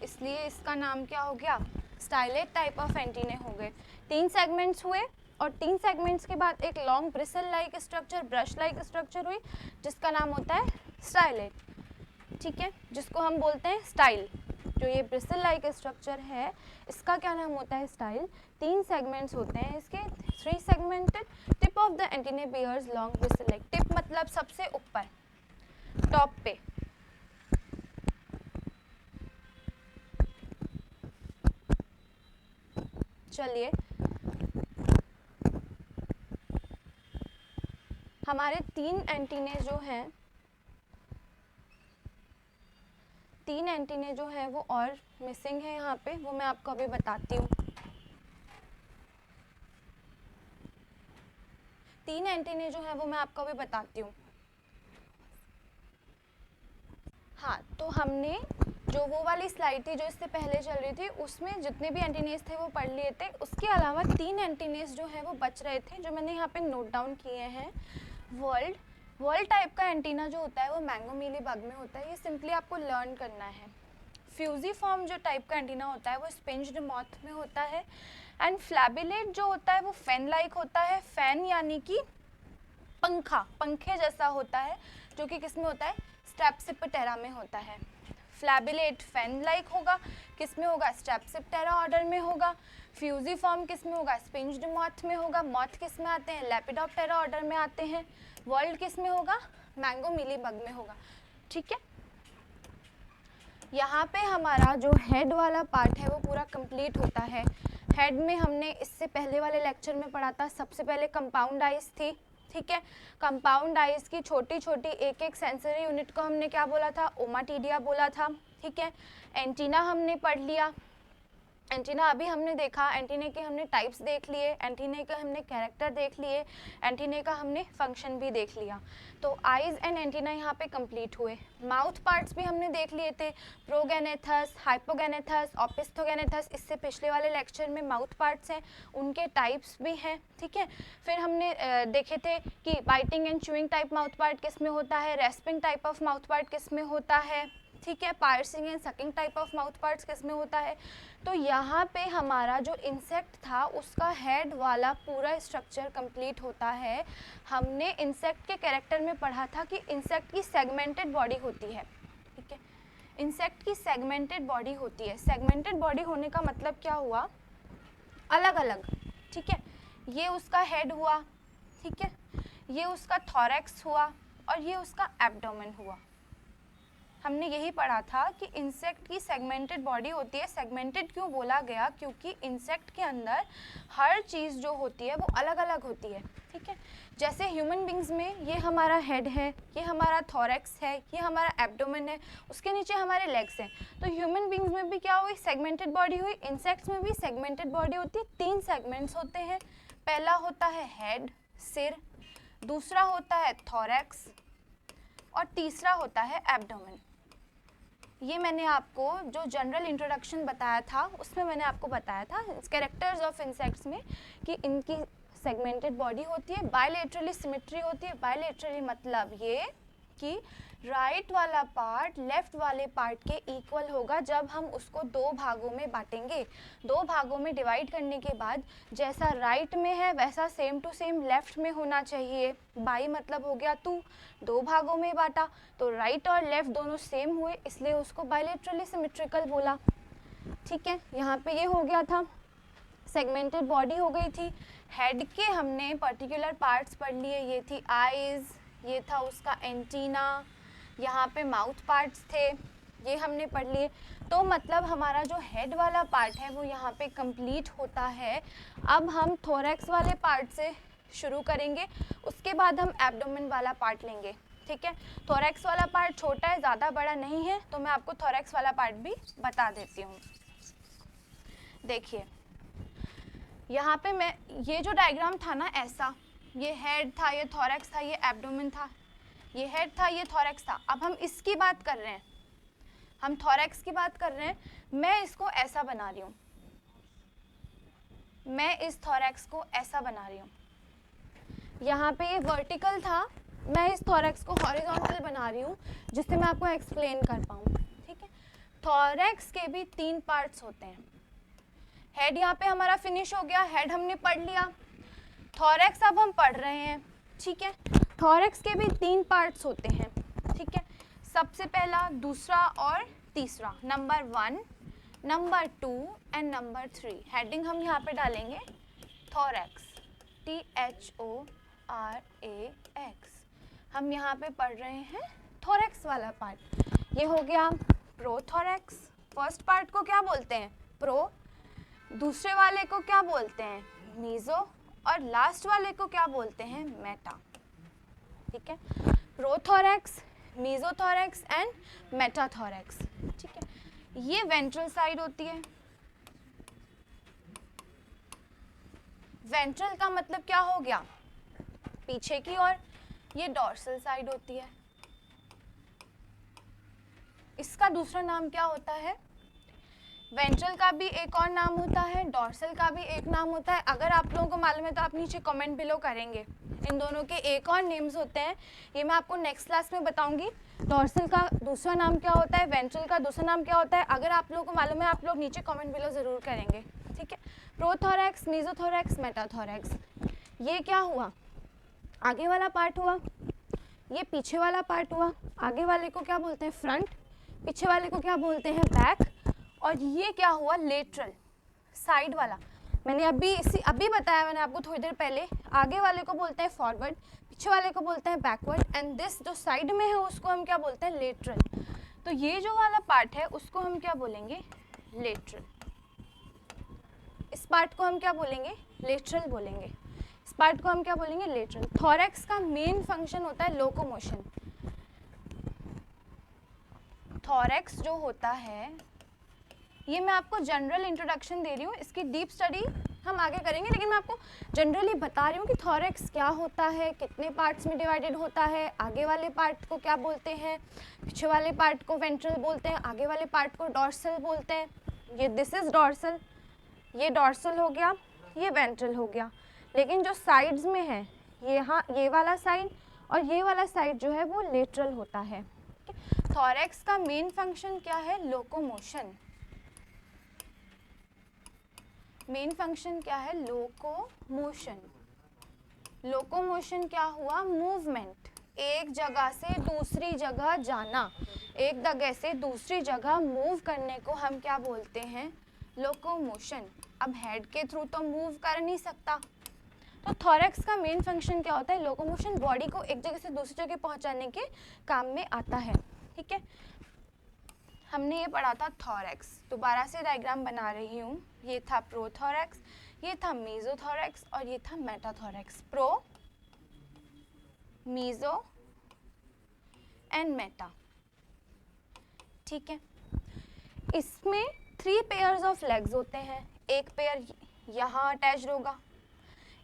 इसलिए इसका नाम क्या हो गया, स्टाइलेट टाइप ऑफ एंटीने हो गए। 3 सेगमेंट्स हुए और 3 सेगमेंट्स के बाद एक long bristle like structure, brush like structure हुई जिसका नाम होता है स्टाइलेट, ठीक है, जिसको हम बोलते हैं स्टाइल। जो ये ब्रिसल लाइक स्ट्रक्चर है इसका क्या नाम होता है स्टाइल। 3 सेगमेंट्स होते हैं इसके, 3 segmented, tip of the antennae bears long bristle like, tip मतलब सबसे ऊपर टॉप पे, चलिए हमारे 3 एंटीने जो हैं, 3 एंटीने जो है वो और मिसिंग है यहाँ पे, वो मैं आपको अभी बताती हूँ। 3 एंटीने जो है वो मैं आपको अभी बताती हूँ। हाँ, तो हमने जो वो वाली स्लाइड थी जो इससे पहले चल रही थी उसमें जितने भी एंटीनेस थे वो पढ़ लिए थे। उसके अलावा 3 एंटीनेस जो है वो बच रहे थे जो मैंने यहाँ पे नोट डाउन किए हैं। वर्ल्ड टाइप का एंटीना जो होता है वो मैंगो मीली बग में होता है, ये सिंपली आपको लर्न करना है। फ्यूजीफॉर्म जो टाइप का एंटीना होता है वो स्पिंज्ड मॉथ में होता है। एंड फ्लैबिलेट जो होता है वो फैन लाइक होता है, फैन यानी कि पंखे जैसा होता है, जो कि किस में होता है, स्ट्रेप्सिप्टेरा में होता है। फ्लैबिलेट फैन लाइक होगा, किस में होगा, स्ट्रेप्सिप्टेरा ऑर्डर में होगा। फ्यूजीफॉर्म किस में होगा, स्पिंज्ड मॉथ में होगा। मॉथ किस में आते हैं, लेपिडोप्टेरा ऑर्डर में आते हैं। वर्ल्ड किस में होगा, मैंगो मिली बग में होगा, ठीक है। यहाँ पे हमारा जो हेड वाला पार्ट है वो पूरा कंप्लीट होता है। हेड में हमने इससे पहले वाले लेक्चर में पढ़ा था, सबसे पहले कंपाउंड आइज थी, ठीक है। कंपाउंड आइज की छोटी छोटी एक एक सेंसरी यूनिट को हमने क्या बोला था, ओमाटीडिया बोला था, ठीक है। एंटीना हमने पढ़ लिया, एंटीना अभी हमने देखा, एंटीने के हमने टाइप्स देख लिए, एंटीने के हमने कैरेक्टर देख लिए, एंटीने का हमने फंक्शन भी देख लिया। तो आइज एंड एंटीना यहाँ पे कंप्लीट हुए। माउथ पार्ट्स भी हमने देख लिए थे, प्रोगेनेथस, हाइपोगेनेथस, ओपिस्थोगेनेथस, इससे पिछले वाले लेक्चर में माउथ पार्ट्स हैं, उनके टाइप्स भी हैं, ठीक है। फिर हमने देखे थे कि biting and chewing type mouth part किस में होता है, respiring type of mouth part किस में होता है, ठीक है। Parsing and sucking type of mouth parts किस में होता है। तो यहाँ पे हमारा जो इंसेक्ट था उसका हेड वाला पूरा स्ट्रक्चर कंप्लीट होता है। हमने इंसेक्ट के कैरेक्टर में पढ़ा था कि इंसेक्ट की सेगमेंटेड बॉडी होती है, ठीक है। इंसेक्ट की सेगमेंटेड बॉडी होती है। सेगमेंटेड बॉडी होने का मतलब क्या हुआ, अलग अलग, ठीक है। ये उसका हेड हुआ, ठीक है, ये उसका थॉरैक्स हुआ और ये उसका एब्डोमेन हुआ। हमने यही पढ़ा था कि इंसेक्ट की सेगमेंटेड बॉडी होती है। सेगमेंटेड क्यों बोला गया, क्योंकि इंसेक्ट के अंदर हर चीज़ जो होती है वो अलग अलग होती है, ठीक है। जैसे ह्यूमन बींग्स में ये हमारा हेड है, ये हमारा थॉरैक्स है, ये हमारा एब्डोमेन है, उसके नीचे हमारे लेग्स हैं। तो ह्यूमन बींग्स में भी क्या हुई, सेगमेंटेड बॉडी हुई। इंसेक्ट्स में भी सेगमेंटेड बॉडी होती है। 3 सेगमेंट्स होते हैं। पहला होता है हेड, सिर, दूसरा होता है थॉरैक्स और तीसरा होता है एब्डोमेन। ये मैंने आपको जो जनरल इंट्रोडक्शन बताया था उसमें मैंने आपको बताया था कैरेक्टर्स ऑफ इंसेक्ट्स में कि इनकी सेगमेंटेड बॉडी होती है, बायलेटरली सिमेट्री होती है। बायलेटरली मतलब ये कि राइट वाला पार्ट लेफ्ट वाले पार्ट के इक्वल होगा जब हम उसको 2 भागों में बांटेंगे। 2 भागों में डिवाइड करने के बाद जैसा राइट में है वैसा सेम टू सेम लेफ्ट में होना चाहिए। बाई मतलब हो गया 2 भागों में बांटा तो राइट और लेफ्ट दोनों सेम हुए, इसलिए उसको बायलेटरली सिमेट्रिकल बोला, ठीक है। यहाँ पे ये हो गया था, सेगमेंटेड बॉडी हो गई थी। हेड के हमने पर्टिकुलर पार्ट्स पढ़ लिए, ये थी आइज, ये था उसका एंटीना, यहाँ पे माउथ पार्ट्स थे, ये हमने पढ़ लिए। तो मतलब हमारा जो हेड वाला पार्ट है वो यहाँ पे कंप्लीट होता है। अब हम थोरैक्स वाले पार्ट से शुरू करेंगे, उसके बाद हम एब्डोमेन वाला पार्ट लेंगे, ठीक है। थोरैक्स वाला पार्ट छोटा है, ज़्यादा बड़ा नहीं है, तो मैं आपको थोरैक्स वाला पार्ट भी बता देती हूँ। देखिए यहाँ पे मैं ये जो डायग्राम था ना, ऐसा ये हेड था, ये थोरैक्स था, ये एब्डोमेन था, ये हेड था, ये थोरैक्स था। अब हम इसकी बात कर रहे हैं, हम थोरैक्स की बात कर रहे हैं। मैं इसको ऐसा बना रही हूँ, मैं इस थोरैक्स को ऐसा बना रही हूँ। यहाँ पे ये वर्टिकल था, मैं इस थोरैक्स को हॉरिजॉन्टल बना रही हूँ जिससे मैं आपको एक्सप्लेन कर पाऊँ, ठीक है। थोरैक्स के भी 3 पार्ट्स होते हैं। हेड यहाँ पे हमारा फिनिश हो गया, हेड हमने पढ़ लिया। थोरैक्स अब हम पढ़ रहे हैं, ठीक है। थोरैक्स के भी 3 पार्ट्स होते हैं, ठीक है। सबसे पहला, दूसरा और तीसरा, number 1, number 2 and number 3। Heading हम यहाँ पे डालेंगे थोरैक्स, THORAX। हम यहाँ पे पढ़ रहे हैं थोरैक्स वाला पार्ट। ये हो गया प्रोथोरैक्स। फर्स्ट पार्ट को क्या बोलते हैं? प्रो। दूसरे वाले को क्या बोलते हैं? मीजो। और लास्ट वाले को क्या बोलते हैं? मेटा, ठीक है। प्रोथोरैक्स, मीजोथोरैक्स एंड मेटाथोरैक्स, ठीक है। ये वेंट्रल साइड होती है। वेंट्रल का मतलब क्या हो गया? पीछे की ओर। ये डॉर्सल साइड होती है। इसका दूसरा नाम क्या होता है? वेंट्रल का भी एक और नाम होता है, डॉर्सल का भी एक नाम होता है। अगर आप लोगों को मालूम है तो आप नीचे कमेंट बिलो करेंगे। इन दोनों के एक और नेम्स होते हैं, ये मैं आपको नेक्स्ट क्लास में बताऊंगी। डॉर्सल का दूसरा नाम क्या होता है, वेंट्रल का दूसरा नाम क्या होता है, अगर आप लोगों को मालूम है आप लोग नीचे कमेंट बिलो ज़रूर करेंगे, ठीक है। Prothorax, mesothorax, metathorax. ये क्या हुआ? आगे वाला पार्ट हुआ। ये पीछे वाला पार्ट हुआ। आगे वाले को क्या बोलते हैं? फ्रंट। पीछे वाले को क्या बोलते हैं? बैक। और ये क्या हुआ? लेटरल, साइड वाला। मैंने अभी बताया मैंने आपको थोड़ी देर पहले। आगे वाले को बोलते हैं फॉरवर्ड, पीछे वाले को बोलते हैं बैकवर्ड, एंड दिस जो साइड में है उसको हम क्या बोलते हैं? लेटरल। तो ये जो वाला पार्ट है उसको हम क्या बोलेंगे? लेटरल। इस पार्ट को हम क्या बोलेंगे? लेटरल बोलेंगे। इस पार्ट को हम क्या बोलेंगे? लेटरल। थोरैक्स का मेन फंक्शन होता है लोकोमोशन। थोरैक्स जो होता है, ये मैं आपको जनरल इंट्रोडक्शन दे रही हूँ, इसकी डीप स्टडी हम आगे करेंगे, लेकिन मैं आपको जनरली बता रही हूँ कि थोरैक्स क्या होता है, कितने पार्ट्स में डिवाइडेड होता है, आगे वाले पार्ट को क्या बोलते हैं, पीछे वाले पार्ट को वेंट्रल बोलते हैं, आगे वाले पार्ट को डॉर्सल बोलते हैं। ये दिस इज डॉर्सल, ये डॉर्सल हो गया, ये वेंट्रल हो गया। लेकिन जो साइड्स में है, यहाँ ये वाला साइड और ये वाला साइड जो है वो लेटरल होता है। थोरैक्स का मेन फंक्शन क्या है? लोकोमोशन। मेन फंक्शन क्या है? लोकोमोशन। लोकोमोशन क्या हुआ? मूवमेंट, एक जगह से दूसरी जगह जाना, एक जगह से दूसरी जगह मूव करने को हम क्या बोलते हैं? लोकोमोशन। अब हेड के थ्रू तो मूव कर नहीं सकता, तो थोरैक्स का मेन फंक्शन क्या होता है? लोकोमोशन। बॉडी को एक जगह से दूसरी जगह पहुंचाने के काम में आता है, ठीक है। हमने ये पढ़ा था थोरैक्स। दोबारा से डायग्राम बना रही हूँ। ये था प्रोथोरैक्स, ये था मीजोथोरैक्स और ये था metathorax. Pro, meso and meta, ठीक है। इसमें 3 पेयर्स ऑफ लेग्स होते हैं। एक पेयर यहाँ अटैच्ड होगा,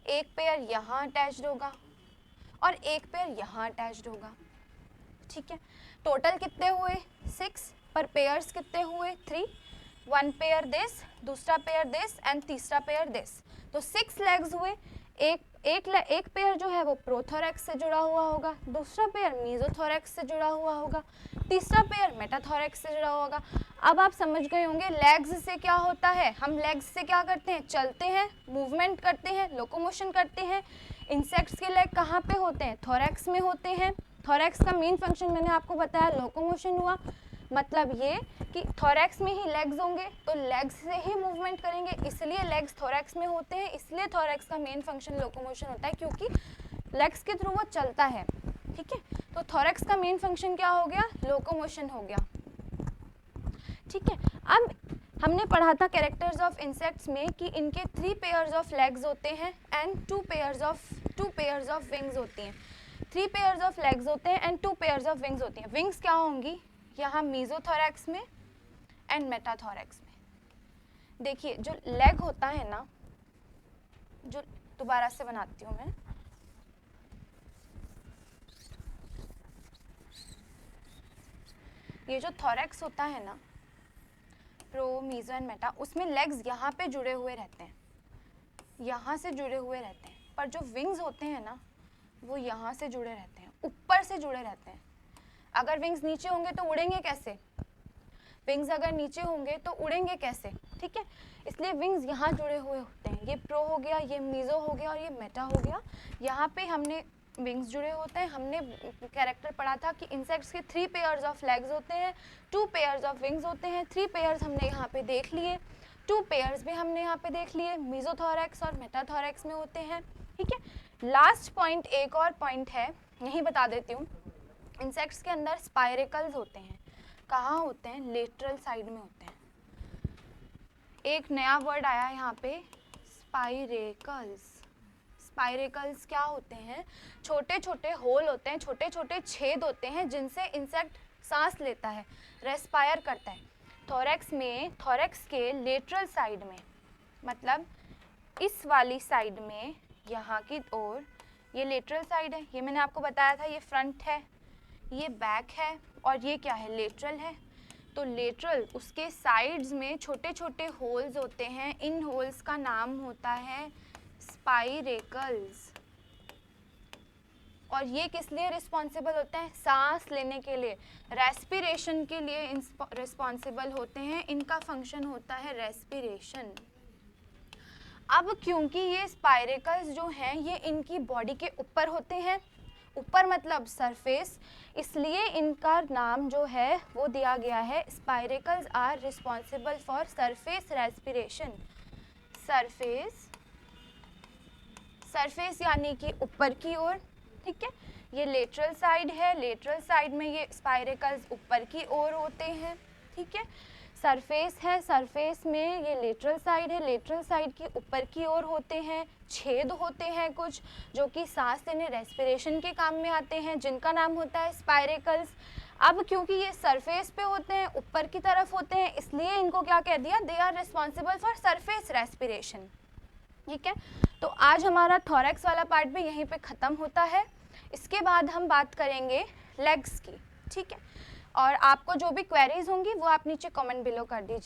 एक पेयर यहाँ अटैच्ड होगा और एक पेयर यहाँ अटैच्ड होगा, ठीक है। टोटल कितने हुए? 6। पर पेयर्स कितने हुए? 3। 1 पेयर दिस, दूसरा पेयर दिस एंड तीसरा पेयर दिस, तो 6 लेग्स हुए। एक पेयर जो है वो प्रोथोरैक्स से जुड़ा हुआ होगा, दूसरा पेयर मीजोथोरैक्स से जुड़ा हुआ होगा, तीसरा पेयर मेटाथोरैक्स से जुड़ा होगा। अब आप समझ गए होंगे लेग्स से क्या होता है। हम लेग्स से क्या करते हैं? चलते हैं, मूवमेंट करते हैं, लोकोमोशन करते हैं। इंसेक्ट्स के लेग कहाँ पे होते हैं? थोरैक्स में होते हैं। थोरैक्स का मेन फंक्शन मैंने आपको बताया, लोकोमोशन हुआ। मतलब ये कि थोरैक्स में ही लेग्स होंगे तो लेग्स से ही मूवमेंट करेंगे, इसलिए लेग्स थोरैक्स में होते हैं। इसलिए थोरैक्स का मेन फंक्शन लोकोमोशन होता है, क्योंकि लेग्स के थ्रू वो चलता है, ठीक है। तो थोरैक्स का मेन फंक्शन क्या हो गया? लोकोमोशन हो गया, ठीक है। अब हमने पढ़ा था कैरेक्टर्स ऑफ इंसेक्ट्स में कि इनके 3 पेयर्स ऑफ लेग्स होते हैं एंड 2 पेयर्स ऑफ विंग्स होती हैं। 3 पेयर्स ऑफ लेग्स होते हैं एंड 2 पेयर्स ऑफ विंग्स होती हैं। विंग्स क्या होंगी? यहाँ मीजोथोरैक्स में एंड मेटाथोरैक्स में। देखिए जो लेग होता है ना, जो दोबारा से बनाती हूँ मैं, ये जो थोरैक्स होता है ना, प्रो, मीजो एंड मेटा, उसमें लेग्स यहाँ पे जुड़े हुए रहते हैं, यहाँ से जुड़े हुए रहते हैं। पर जो विंग्स होते हैं ना, वो यहाँ से जुड़े रहते हैं, ऊपर से जुड़े रहते हैं। अगर विंग्स नीचे होंगे तो उड़ेंगे कैसे? विंग्स अगर नीचे होंगे तो उड़ेंगे कैसे, ठीक है, इसलिए विंग्स यहाँ जुड़े हुए होते हैं। ये प्रो हो गया, ये मीजो हो गया और ये मेटा हो गया। यहाँ पे हमने विंग्स जुड़े होते हैं। हमने कैरेक्टर पढ़ा था कि इंसेक्ट्स के 3 पेयर्स ऑफ लेग्स होते हैं, 2 पेयर्स ऑफ विंग्स होते हैं। 3 पेयर्स हमने यहाँ पे देख लिए, 2 पेयर्स भी हमने यहाँ पे देख लिए, मीजोथोरैक्स और मेटाथोरैक्स में होते हैं, ठीक है। लास्ट पॉइंट एक और पॉइंट है, यही बता देती हूँ। इंसेक्ट्स के अंदर स्पाइरेकल्स होते हैं। कहाँ होते हैं? लेटरल साइड में होते हैं। एक नया वर्ड आया यहाँ पे, स्पाइरेकल्स। स्पाइरेकल्स क्या होते हैं? छोटे छोटे होल होते हैं, छोटे छोटे छेद होते हैं जिनसे इंसेक्ट सांस लेता है, रेस्पायर करता है। थोरैक्स में, थोरैक्स के लेटरल साइड में, मतलब इस वाली साइड में, यहाँ की ओर, ये लेटरल साइड है, ये मैंने आपको बताया था, ये फ्रंट है, ये बैक है और ये क्या है? लेटरल है। तो लेटरल, उसके साइड्स में छोटे छोटे होल्स होते हैं, इन होल्स का नाम होता है स्पाइरेकल्स। और ये किस लिए रिस्पॉन्सिबल होते हैं? सांस लेने के लिए, रेस्पिरेशन के लिए रिस्पॉन्सिबल होते हैं। इनका फंक्शन होता है रेस्पिरेशन। अब क्योंकि ये स्पाइरेकल्स जो हैं ये इनकी बॉडी के ऊपर होते हैं, ऊपर मतलब सरफेस, इसलिए इनका नाम जो है वो दिया गया है, spiracles are responsible for surface respiration. Surface, surface यानी कि ऊपर की ओर, ठीक है। ये लेटरल साइड है, लेटरल साइड में ये स्पाइरेकल्स ऊपर की ओर होते हैं, ठीक है। सरफेस है, सरफेस में ये लेटरल साइड है, लेटरल साइड के ऊपर की ओर होते हैं। छेद होते हैं कुछ जो कि सांस लेने, रेस्पिरेशन के काम में आते हैं, जिनका नाम होता है स्पाइरेकल्स। अब क्योंकि ये सरफेस पे होते हैं, ऊपर की तरफ होते हैं, इसलिए इनको क्या कह दिया? They are responsible for surface respiration, ठीक है। तो आज हमारा थोरैक्स वाला पार्ट भी यहीं पे ख़त्म होता है। इसके बाद हम बात करेंगे लेग्स की, ठीक है। और आपको जो भी क्वेरीज होंगी वो आप नीचे कमेंट बिलो कर दीजिए।